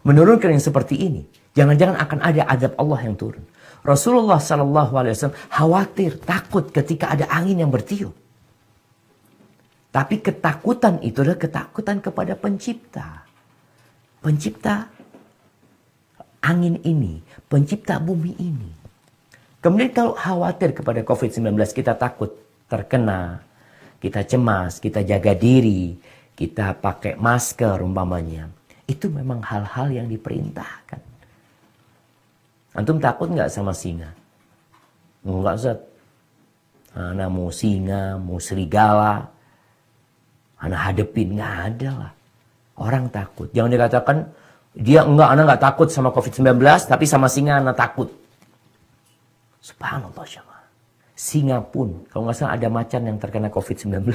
menurunkan yang seperti ini? Jangan-jangan akan ada azab Allah yang turun. Rasulullah SAW khawatir, takut ketika ada angin yang bertiup. Tapi ketakutan itu adalah ketakutan kepada pencipta. Pencipta angin ini, pencipta bumi ini. Kemudian kalau khawatir kepada COVID-19, kita takut terkena, kita cemas, kita jaga diri, kita pakai masker umpamanya. Itu memang hal-hal yang diperintahkan. Antum takut nggak sama singa? Enggak, Ustaz. Ana mau singa, mau serigala, ana hadepin, nggak ada lah. Orang takut. Jangan dikatakan, ana nggak takut sama COVID-19, tapi sama singa ana takut. Subhanallah, jemaah. Singa pun, kalau nggak salah ada macan yang terkena COVID-19.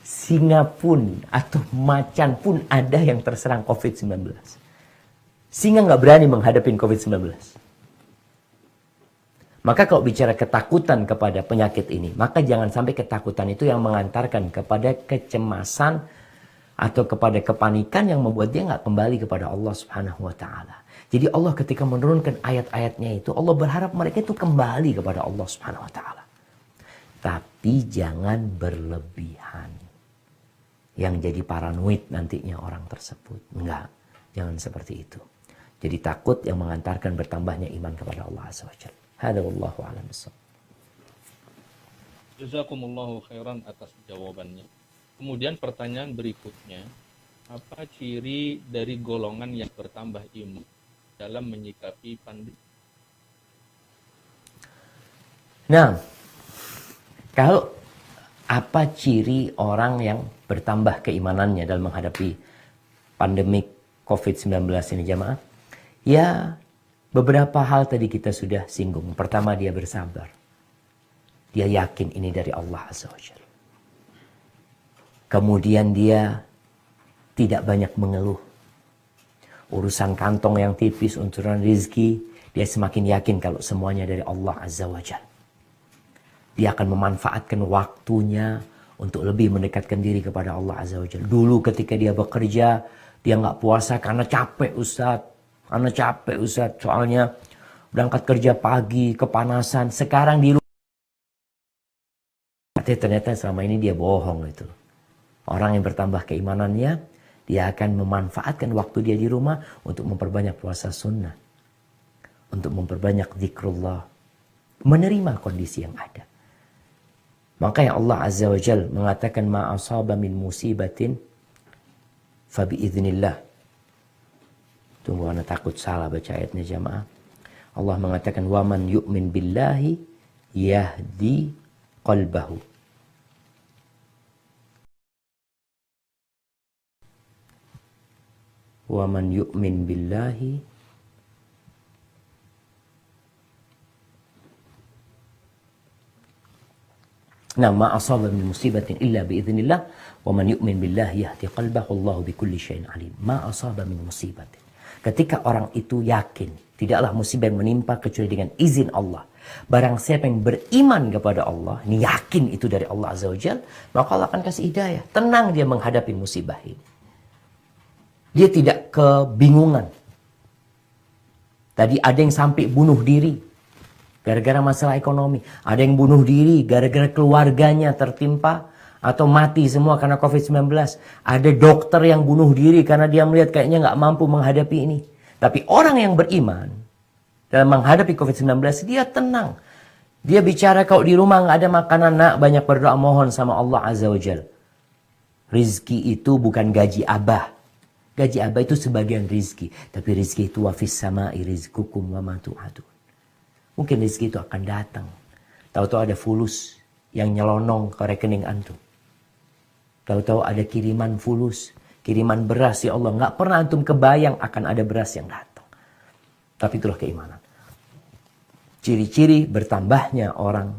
Singa pun atau macan pun ada yang terserang COVID-19. Singa nggak berani menghadapi COVID-19. Maka kalau bicara ketakutan kepada penyakit ini, maka jangan sampai ketakutan itu yang mengantarkan kepada kecemasan atau kepada kepanikan yang membuat dia nggak kembali kepada Allah Subhanahu wa Ta'ala. Jadi Allah ketika menurunkan ayat-ayatnya itu, Allah berharap mereka itu kembali kepada Allah Subhanahu wa Ta'ala. Tapi jangan berlebihan. Yang jadi paranoid nantinya orang tersebut. Enggak, jangan seperti itu. Jadi takut yang mengantarkan bertambahnya iman kepada Allah Azza wa Jalla. Hada wallahu a'lam bissawab. Jazakumullahu khairan atas jawabannya. Kemudian pertanyaan berikutnya, apa ciri dari golongan yang bertambah iman dalam menyikapi pandemi? Nah, kalau apa ciri orang yang bertambah keimanannya dalam menghadapi pandemik COVID-19 ini, jamaah? Ya, beberapa hal tadi kita sudah singgung. Pertama, dia bersabar. Dia yakin ini dari Allah Azza wa Jalla. Kemudian dia tidak banyak mengeluh. Urusan kantong yang tipis, urusan rezeki, dia semakin yakin kalau semuanya dari Allah Azza wa Jalla. Dia akan memanfaatkan waktunya untuk lebih mendekatkan diri kepada Allah Azza wa Jalla. Dulu ketika dia bekerja, dia nggak puasa karena capek, Ustaz. Karena capek, Ustaz. Soalnya berangkat kerja pagi, kepanasan. Sekarang di rumah. Ternyata selama ini dia bohong itu. Orang yang bertambah keimanannya, dia akan memanfaatkan waktu dia di rumah untuk memperbanyak puasa sunnah. Untuk memperbanyak zikrullah. Menerima kondisi yang ada. Makanya Allah Azza wa Jal mengatakan ma asaba min musibatin fa biiznillah. Tunggu, anak takut salah baca ayatnya, jamaah. Allah mengatakan wa man yu'min billahi yahdi qalbahu. Wa man yu'min billahi ma asaba min musibatin illa biiznillah wa man yu'min billahi yahdi qalbahu Allahu bikulli syai'in alim. Ma asaba min musibatin. Ketika orang itu yakin tidaklah musibah yang menimpa kecuali dengan izin Allah. Barang siapa yang beriman kepada Allah, ini yakin itu dari Allah Azza wa Jalla, maka Allah akan kasih hidayah. Tenang dia menghadapi musibah ini. Dia tidak kebingungan. Tadi ada yang sampai bunuh diri gara-gara masalah ekonomi. Ada yang bunuh diri gara-gara keluarganya tertimpa atau mati semua karena COVID-19. Ada dokter yang bunuh diri karena dia melihat kayaknya nggak mampu menghadapi ini. Tapi orang yang beriman dalam menghadapi COVID-19, dia tenang. Dia bicara kalau di rumah nggak ada makanan, nak, banyak berdoa mohon sama Allah Azza wa Jalla. Rizki itu bukan gaji abah. Gaji abah itu sebagian rizki. Tapi rizki itu wafis sama'i rizkukum wa ma tu'adun. Mungkin rezeki itu akan datang. Tahu-tahu ada fulus yang nyelonong ke rekening antum. Tahu-tahu ada kiriman fulus, kiriman beras, ya Allah. Nggak pernah antum kebayang akan ada beras yang datang. Tapi itulah keimanan. Ciri-ciri bertambahnya orang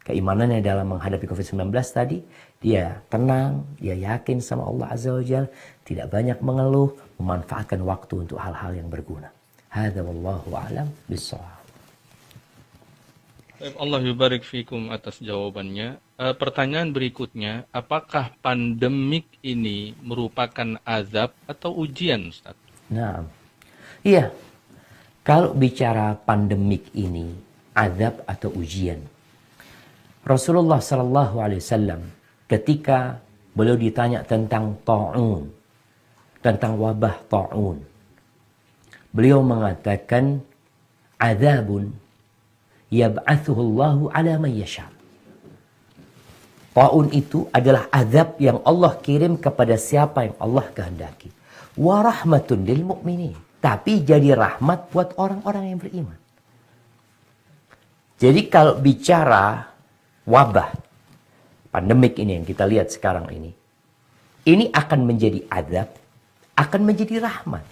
keimanannya dalam menghadapi COVID-19 tadi, dia tenang, dia yakin sama Allah Azza wa Jalla, tidak banyak mengeluh, memanfaatkan waktu untuk hal-hal yang berguna. Hadza wallahu a'lam bissawab. Allah yubarik fikum atas jawabannya. Pertanyaan berikutnya, apakah pandemik ini merupakan azab atau ujian, Ustaz? Nah, iya. Kalau bicara pandemik ini, azab atau ujian. Rasulullah Sallallahu Alaihi Wasallam ketika beliau ditanya tentang ta'un, tentang wabah ta'un, beliau mengatakan azabun yab'athuhu Allahu ala man yasha. Ta'un itu adalah azab yang Allah kirim kepada siapa yang Allah kehendaki. Wa rahmatun lil mu'minin. Tapi jadi rahmat buat orang-orang yang beriman. Jadi kalau bicara wabah, pandemik ini yang kita lihat sekarang ini akan menjadi azab, akan menjadi rahmat.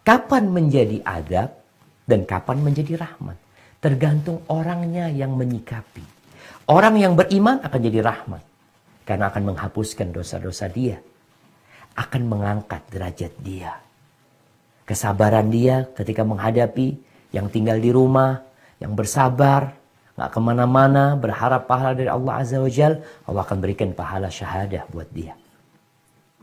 Kapan menjadi azab dan kapan menjadi rahmat? Tergantung orangnya yang menyikapi. Orang yang beriman akan jadi rahmat. Karena akan menghapuskan dosa-dosa dia. Akan mengangkat derajat dia. Kesabaran dia ketika menghadapi yang tinggal di rumah, yang bersabar, nggak kemana-mana, berharap pahala dari Allah Azza wa Jal, Allah akan berikan pahala syahadah buat dia.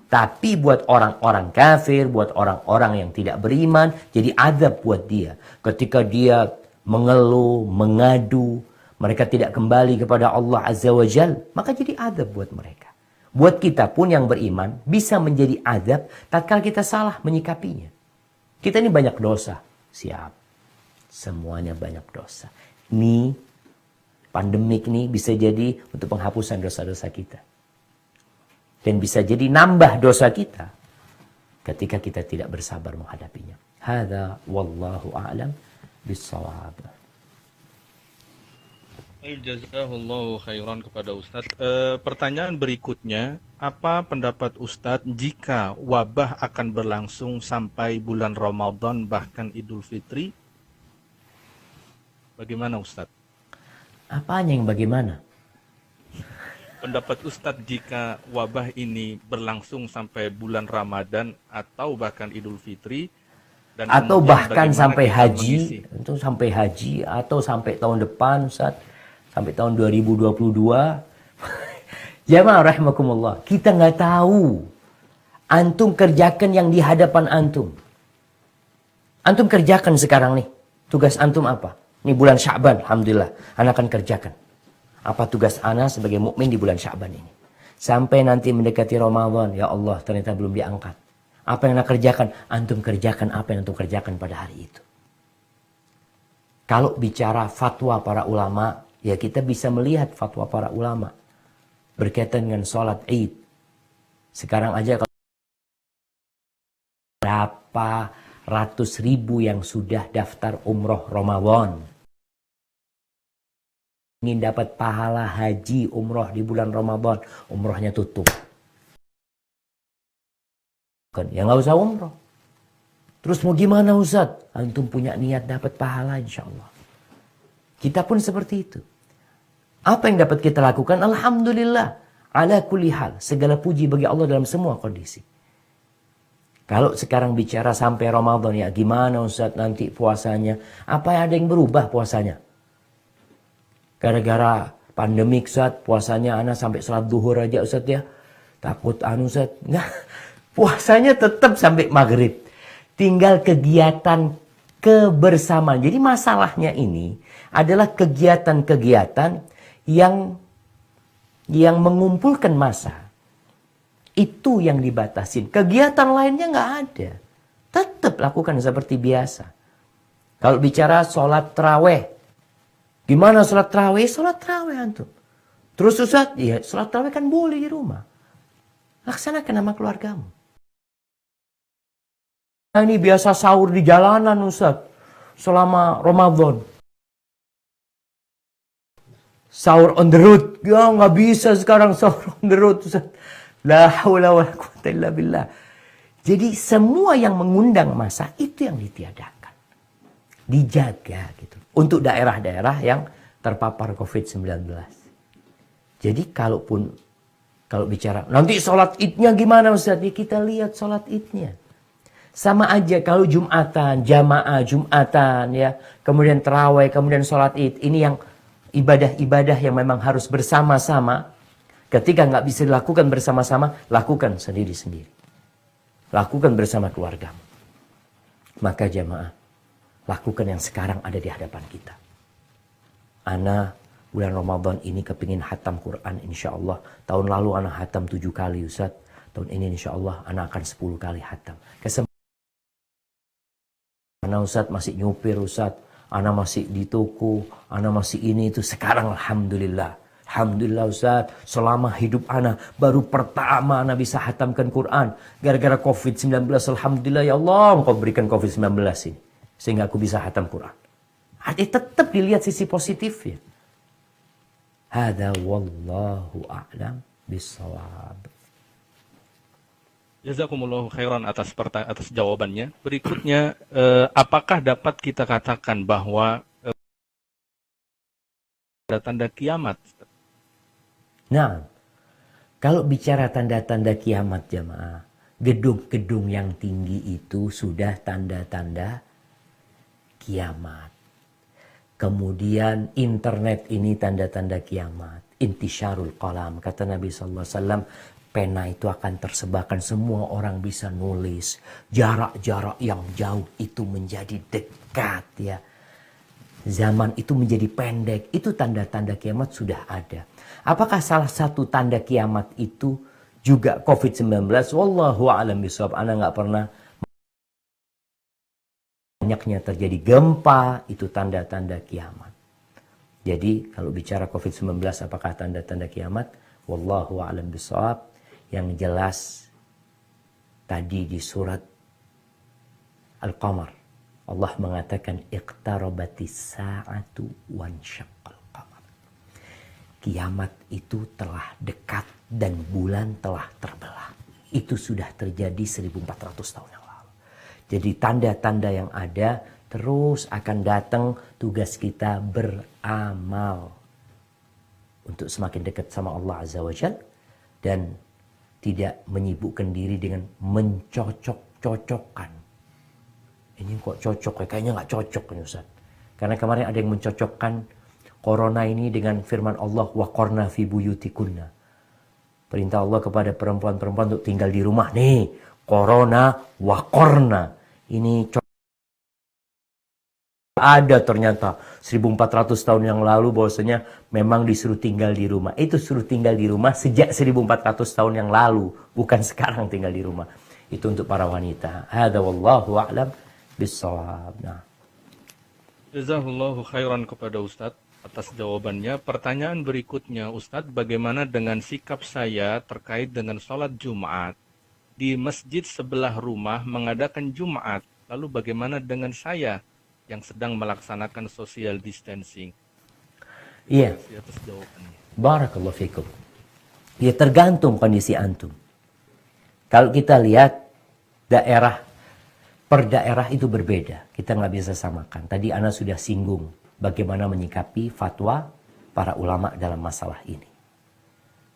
Tapi buat orang-orang kafir, buat orang-orang yang tidak beriman, jadi azab buat dia. Ketika dia mengeluh, mengadu, mereka tidak kembali kepada Allah Azza wa Jal, maka jadi azab buat mereka. Buat kita pun yang beriman, bisa menjadi azab tatkala kita salah menyikapinya. Kita ini banyak dosa. Siap. Semuanya banyak dosa. Ini, pandemik ini bisa jadi untuk penghapusan dosa-dosa kita. Dan bisa jadi nambah dosa kita ketika kita tidak bersabar menghadapinya. Hadza wallahu a'lam bis-shawab. Jazakallahu khairan kepada Ustadz. Pertanyaan berikutnya, apa pendapat Ustadz jika wabah akan berlangsung sampai bulan Ramadan bahkan Idul Fitri? Bagaimana Ustadz? Apanya yang bagaimana? Pendapat Ustadz jika wabah ini berlangsung sampai bulan Ramadan atau bahkan Idul Fitri dan atau bahkan sampai haji, itu sampai haji atau sampai tahun depan Ustadz. Sampai tahun 2022. Jamaah rahimakumullah. Kita nggak tahu. Antum kerjakan yang di hadapan antum. Antum kerjakan sekarang nih. Tugas antum apa? Ini bulan Sya'ban. Alhamdulillah. Ana akan kerjakan. Apa tugas ana sebagai mukmin di bulan Sya'ban ini? Sampai nanti mendekati Ramadan. Ya Allah, ternyata belum diangkat. Apa yang ana kerjakan? Antum kerjakan apa yang antum kerjakan pada hari itu. Kalau bicara fatwa para ulama, ya kita bisa melihat fatwa para ulama berkaitan dengan sholat Id. Sekarang aja kalau berapa ratus ribu yang sudah daftar umroh Ramadan. Ingin dapat pahala haji umroh di bulan Ramadan, umrohnya tutup. Ya nggak usah umroh. Terus mau gimana Ustaz? Antum punya niat dapat pahala insya Allah. Kita pun seperti itu. Apa yang dapat kita lakukan? Alhamdulillah. Ala kulli hal. Segala puji bagi Allah dalam semua kondisi. Kalau sekarang bicara sampai Ramadan, ya gimana Ustaz nanti puasanya? Apa ada yang berubah puasanya? Gara-gara pandemik Ustaz, puasanya anak sampai salat duhur aja Ustaz ya. Takut Ustaz. Nah, puasanya tetap sampai maghrib. Tinggal kegiatan kebersamaan. Jadi masalahnya ini adalah kegiatan-kegiatan yang mengumpulkan massa. Itu yang dibatasin. Kegiatan lainnya nggak ada. Tetap lakukan seperti biasa. Kalau bicara sholat taraweh, gimana sholat taraweh? Sholat taraweh antum. Terus Ustaz, ya sholat taraweh kan boleh di rumah. Laksanakan sama keluargamu. Nah, ini biasa sahur di jalanan Ustaz. Selama Ramadan. Sahur on the road. Ya nggak bisa sekarang sahur on the road. Ustaz. La haula wa la quwwata illa billah. Jadi semua yang mengundang massa itu yang ditiadakan. Dijaga gitu. Untuk daerah-daerah yang terpapar COVID-19. Jadi kalau bicara, nanti sholat idnya gimana Ustaz? Ya kita lihat sholat idnya. Sama aja kalau Jumatan, jamaah Jumatan ya. Kemudian tarawih, kemudian sholat id. Ini yang ibadah-ibadah yang memang harus bersama-sama. Ketika nggak bisa dilakukan bersama-sama, lakukan sendiri-sendiri. Lakukan bersama keluargamu. Maka jamaah, lakukan yang sekarang ada di hadapan kita. Ana bulan Ramadan ini kepingin hatam Quran insya Allah. Tahun lalu ana hatam 7 kali Ustaz. Tahun ini insya Allah ana akan 10 kali hatam. Ana Ustaz masih nyupir Ustaz. Ana masih di toko. Ana masih ini itu. Sekarang Alhamdulillah. Alhamdulillah Ustaz, selama hidup ana baru pertama ana bisa hatamkan Quran. Gara-gara COVID-19, Alhamdulillah ya Allah engkau berikan COVID-19 ini. Sehingga aku bisa hatam Quran. Tetap dilihat sisi positifnya. Hada wallahu a'lam bissawab. Jazakumullahu khairan atas jawabannya. Berikutnya, apakah dapat kita katakan bahwa ada tanda kiamat? Nah, kalau bicara tanda-tanda kiamat jamaah, gedung-gedung yang tinggi itu sudah tanda-tanda kiamat. Kemudian internet ini tanda-tanda kiamat. Intisyarul qalam. Kata Nabi SAW, pena itu akan tersebarkan. Semua orang bisa nulis. Jarak-jarak yang jauh itu menjadi dekat ya. Zaman itu menjadi pendek. Itu tanda-tanda kiamat sudah ada. Apakah salah satu tanda kiamat itu juga COVID-19? Wallahu a'lam bishawab. Ana nggak pernah. Banyaknya terjadi gempa, itu tanda-tanda kiamat. Jadi kalau bicara COVID-19 apakah tanda-tanda kiamat? Wallahu a'lam bishawab. Yang jelas tadi di surat Al-Qamar Allah mengatakan iqtarabatis sa'atu wansyaqqal qamar. Kiamat itu telah dekat dan bulan telah terbelah. Itu sudah terjadi 1400 tahun yang lalu. Jadi tanda-tanda yang ada terus akan datang, tugas kita beramal untuk semakin dekat sama Allah Azza wa Jalla dan tidak menyibukkan diri dengan mencocok-cocokkan. Ini kok cocok, kayaknya nggak cocok nih Ustaz. Karena kemarin ada yang mencocokkan corona ini dengan firman Allah, waqarna fi buyutikunna. Perintah Allah kepada perempuan-perempuan untuk tinggal di rumah. Nih, corona waqarna. Ini ada ternyata 1400 tahun yang lalu bahwasanya memang disuruh tinggal di rumah. Itu suruh tinggal di rumah sejak 1400 tahun yang lalu, bukan sekarang tinggal di rumah. Itu untuk para wanita. Hadza wallahu a'lam bissawab. Nah. Jazakallahu khairan kepada Ustadz atas jawabannya. Pertanyaan berikutnya, Ustadz, bagaimana dengan sikap saya terkait dengan sholat Jumat di masjid sebelah rumah mengadakan Jumat? Lalu bagaimana dengan saya yang sedang melaksanakan social distancing? Iya. Atas jawabannya. Barakallahu fikum. Ya tergantung kondisi antum. Kalau kita lihat daerah per daerah itu berbeda. Kita nggak bisa samakan. Tadi Ana sudah singgung bagaimana menyikapi fatwa para ulama dalam masalah ini.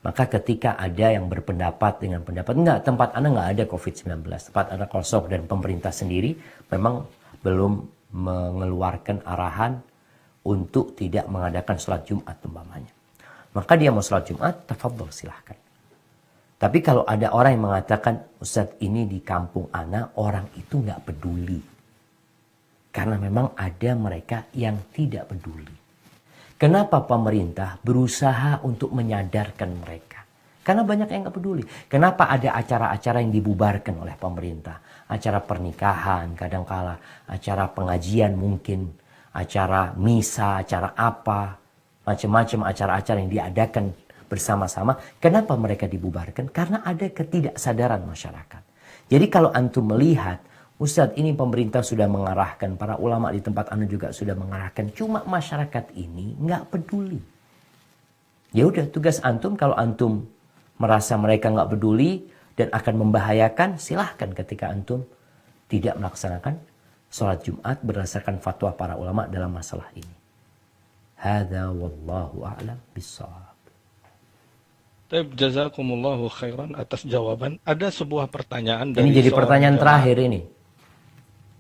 Maka ketika ada yang berpendapat dengan pendapat, enggak, tempat Ana nggak ada COVID-19. Tempat Ana kosong dan pemerintah sendiri memang belum mengeluarkan arahan untuk tidak mengadakan sholat Jumat umpamanya. Maka dia mau sholat Jumat, tafadhol silahkan. Tapi kalau ada orang yang mengatakan, Ustaz ini di kampung ana orang itu nggak peduli. Karena memang ada mereka yang tidak peduli. Kenapa pemerintah berusaha untuk menyadarkan mereka? Karena banyak yang nggak peduli. Kenapa ada acara-acara yang dibubarkan oleh pemerintah? Acara pernikahan, kadangkala acara pengajian mungkin, acara misa, acara apa, macam-macam acara-acara yang diadakan bersama-sama. Kenapa mereka dibubarkan? Karena ada ketidaksadaran masyarakat. Jadi kalau antum melihat, Ustadz ini pemerintah sudah mengarahkan, para ulama di tempat anda juga sudah mengarahkan, cuma masyarakat ini nggak peduli. Ya udah, tugas antum kalau antum merasa mereka nggak peduli dan akan membahayakan, silahkan ketika antum tidak melaksanakan sholat Jumat berdasarkan fatwa para ulama dalam masalah ini. Hadza wallahu a'lam bissawab. Taib, jazakumullahu khairan atas jawaban. Ada sebuah pertanyaan dari ini jadi pertanyaan terakhir ini.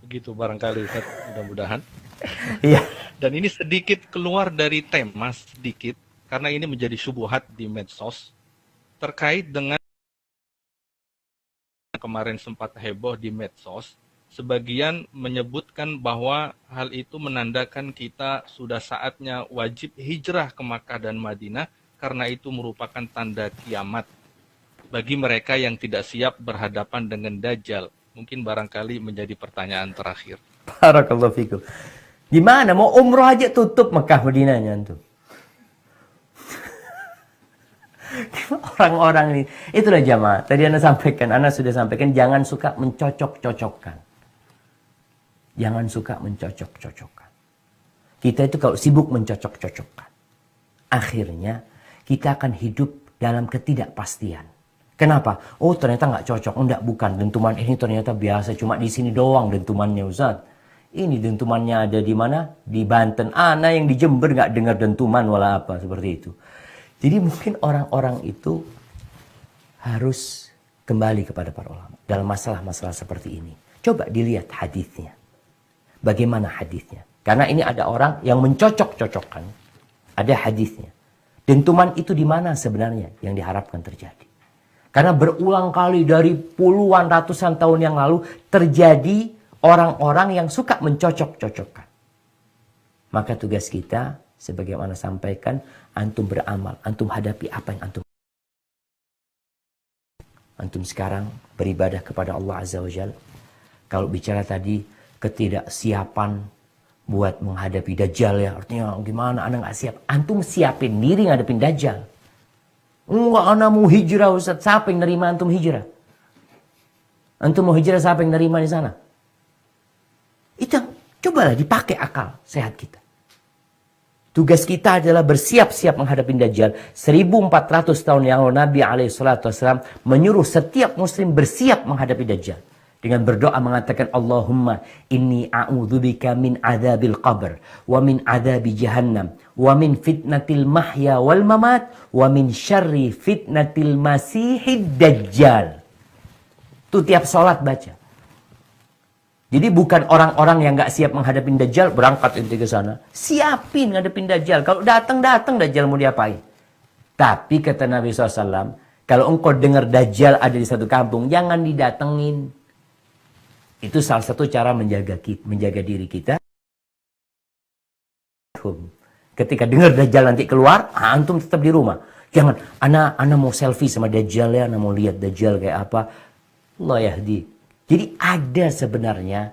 Begitu barangkali, Ustaz, mudah-mudahan. Iya. Dan ini sedikit keluar dari tema sedikit karena ini menjadi syubhat di medsos terkait dengan kemarin sempat heboh di medsos, sebagian menyebutkan bahwa hal itu menandakan kita sudah saatnya wajib hijrah ke Makkah dan Madinah karena itu merupakan tanda kiamat bagi mereka yang tidak siap berhadapan dengan Dajjal. Mungkin barangkali menjadi pertanyaan terakhir. Barakallahu fikum. Gimana mau umroh aja tutup Makkah Madinahnya antum? Orang-orang ini, itulah jamaah. Tadi Anda sudah sampaikan, jangan suka mencocok-cocokkan. Jangan suka mencocok-cocokkan. Kita itu kalau sibuk mencocok-cocokkan, akhirnya kita akan hidup dalam ketidakpastian. Kenapa? Oh ternyata nggak cocok. Oh enggak, bukan. Dentuman ini ternyata biasa. Cuma di sini doang dentumannya Ustaz. Ini dentumannya ada di mana? Di Banten. Ana yang di Jember nggak dengar dentuman wala apa. Seperti itu. Jadi mungkin orang-orang itu harus kembali kepada para ulama. Dalam masalah-masalah seperti ini. Coba dilihat hadisnya. Bagaimana hadisnya? Karena ini ada orang yang mencocok-cocokkan. Ada hadisnya. Dentuman itu di mana sebenarnya yang diharapkan terjadi? Karena berulang kali dari puluhan ratusan tahun yang lalu terjadi orang-orang yang suka mencocok-cocokkan. Maka tugas kita, sebagaimana sampaikan, antum beramal, antum hadapi apa yang antum. Antum sekarang beribadah kepada Allah Azza wa Jalla. Kalau bicara tadi ketidaksiapan buat menghadapi Dajjal ya, artinya gimana Anda nggak siap? Antum siapin diri ngadepin Dajjal. Enggak, Anda mau hijrah Ustaz. Siapa yang nerima antum hijrah? Antum mau hijrah, siapa yang nerima di sana? Itu cobalah dipakai akal sehat kita. Tugas kita adalah bersiap-siap menghadapi Dajjal. 1400 tahun yang lalu Nabi SAW menyuruh setiap muslim bersiap menghadapi Dajjal. Dengan berdoa mengatakan, Allahumma inni a'udzubika min adzabil qabr, wa min adzabi jahannam, wa min fitnatil mahya wal mamat, wa min syarri fitnatil masihid dajjal. Itu tiap sholat baca. Jadi bukan orang-orang yang gak siap menghadapi Dajjal, berangkat inti ke sana. Siapin ngadepin Dajjal. Kalau datang Dajjal mau diapain? Tapi kata Nabi SAW, kalau engkau dengar Dajjal ada di satu kampung, jangan didatengin. Itu salah satu cara menjaga diri kita. Ketika dengar Dajjal nanti keluar, antum tetap di rumah. Jangan, ana mau selfie sama Dajjal ya, ana mau lihat Dajjal kayak apa. Allah yahdi. Jadi ada sebenarnya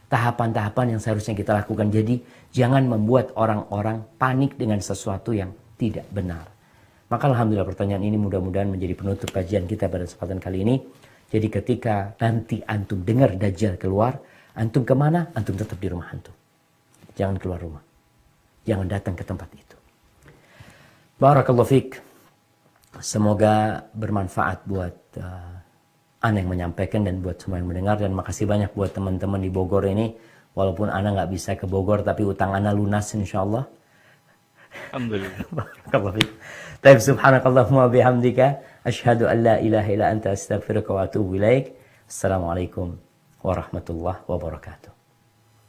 tahapan-tahapan yang seharusnya kita lakukan. Jadi jangan membuat orang-orang panik dengan sesuatu yang tidak benar. Maka alhamdulillah pertanyaan ini mudah-mudahan menjadi penutup kajian kita pada kesempatan kali ini. Jadi ketika nanti antum dengar Dajjal keluar, antum kemana? Antum tetap di rumah antum. Jangan keluar rumah. Jangan datang ke tempat itu. Barakallahu fiik. Semoga bermanfaat buat Ana yang menyampaikan dan buat semua yang mendengar. Dan makasih banyak buat teman-teman di Bogor ini. Walaupun Ana nggak bisa ke Bogor, tapi utang Ana lunas insyaAllah. Alhamdulillah. Barakallahu fiik. Taib subhanakallahumma bihamdika. Asyhadu an la ilaha illa anta astaghfiruka wa atubu ilaik. Assalamualaikum warahmatullahi wabarakatuh.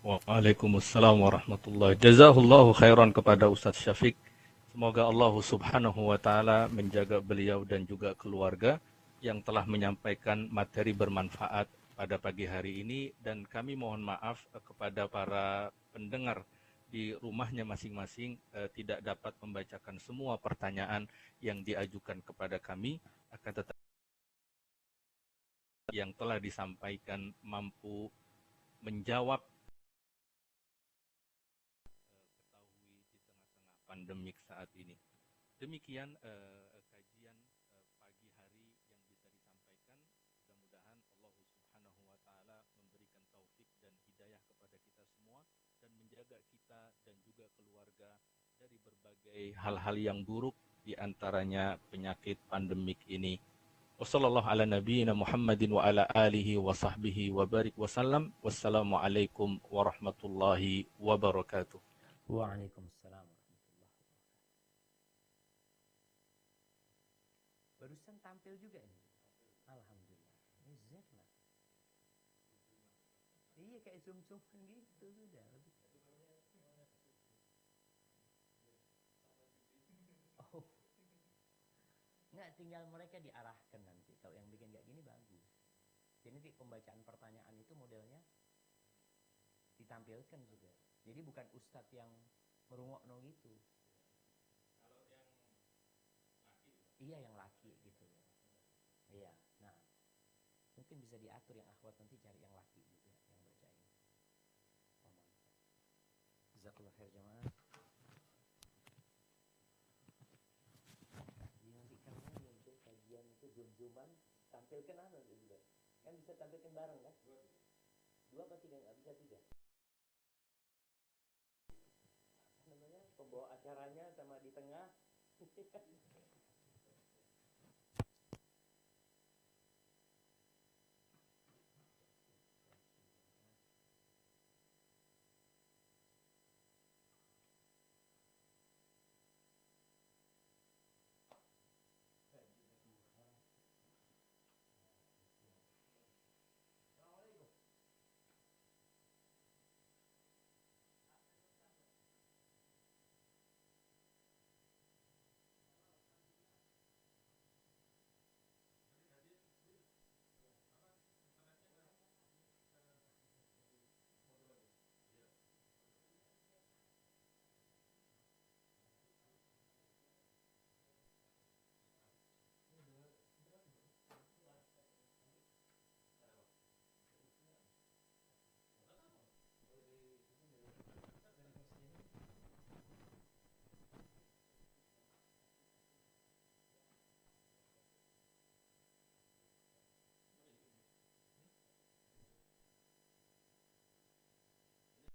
Waalaikumsalam warahmatullahi. Jazahullahu khairan kepada Ustaz Syafiq. Semoga Allah Subhanahu wa taala menjaga beliau dan juga keluarga yang telah menyampaikan materi bermanfaat pada pagi hari ini, dan kami mohon maaf kepada para pendengar di rumahnya masing-masing tidak dapat membacakan semua pertanyaan yang diajukan kepada kami, akan tetapi yang telah disampaikan mampu menjawab ketahui di tengah-tengah pandemik saat ini. Demikian kajian pagi hari yang bisa disampaikan. Mudah-mudahan Allah Subhanahu wa taala memberikan taufik dan hidayah kepada kita semua dan menjaga kita dan juga keluarga dari berbagai hal-hal yang buruk, di antaranya penyakit pandemik ini. Wassallallahu ala nabiyyina Muhammadin wa ala alihi wa sahbihi wa barik wasallam. Wassalamualaikum warahmatullahi wabarakatuh. Waalaikumsalam warahmatullahi wabarakatuh. Barusan tampil juga ini. Alhamdulillah. Ini Z lah. Iya kayak zoom-zoom gitu sudah. Oh. Nggak, tinggal mereka diarahkan nanti. Kalau yang bikin kayak gini bagus. Jadi nanti pembacaan pertanyaan itu modelnya ditampilkan juga. Jadi bukan ustadz yang merungokno gitu. Kalau yang laki? Iya yang laki gitu. Iya. Nah, mungkin bisa diatur yang akhwat nanti cari yang laki juga yang bacain. Jazakallah khair jamaah. Nanti karena cuman tampilkan apa juga. Kan bisa tampilkan bareng kan? Dua apa tiga? Nggak bisa tiga. Apa namanya? Pembawa acaranya sama di tengah.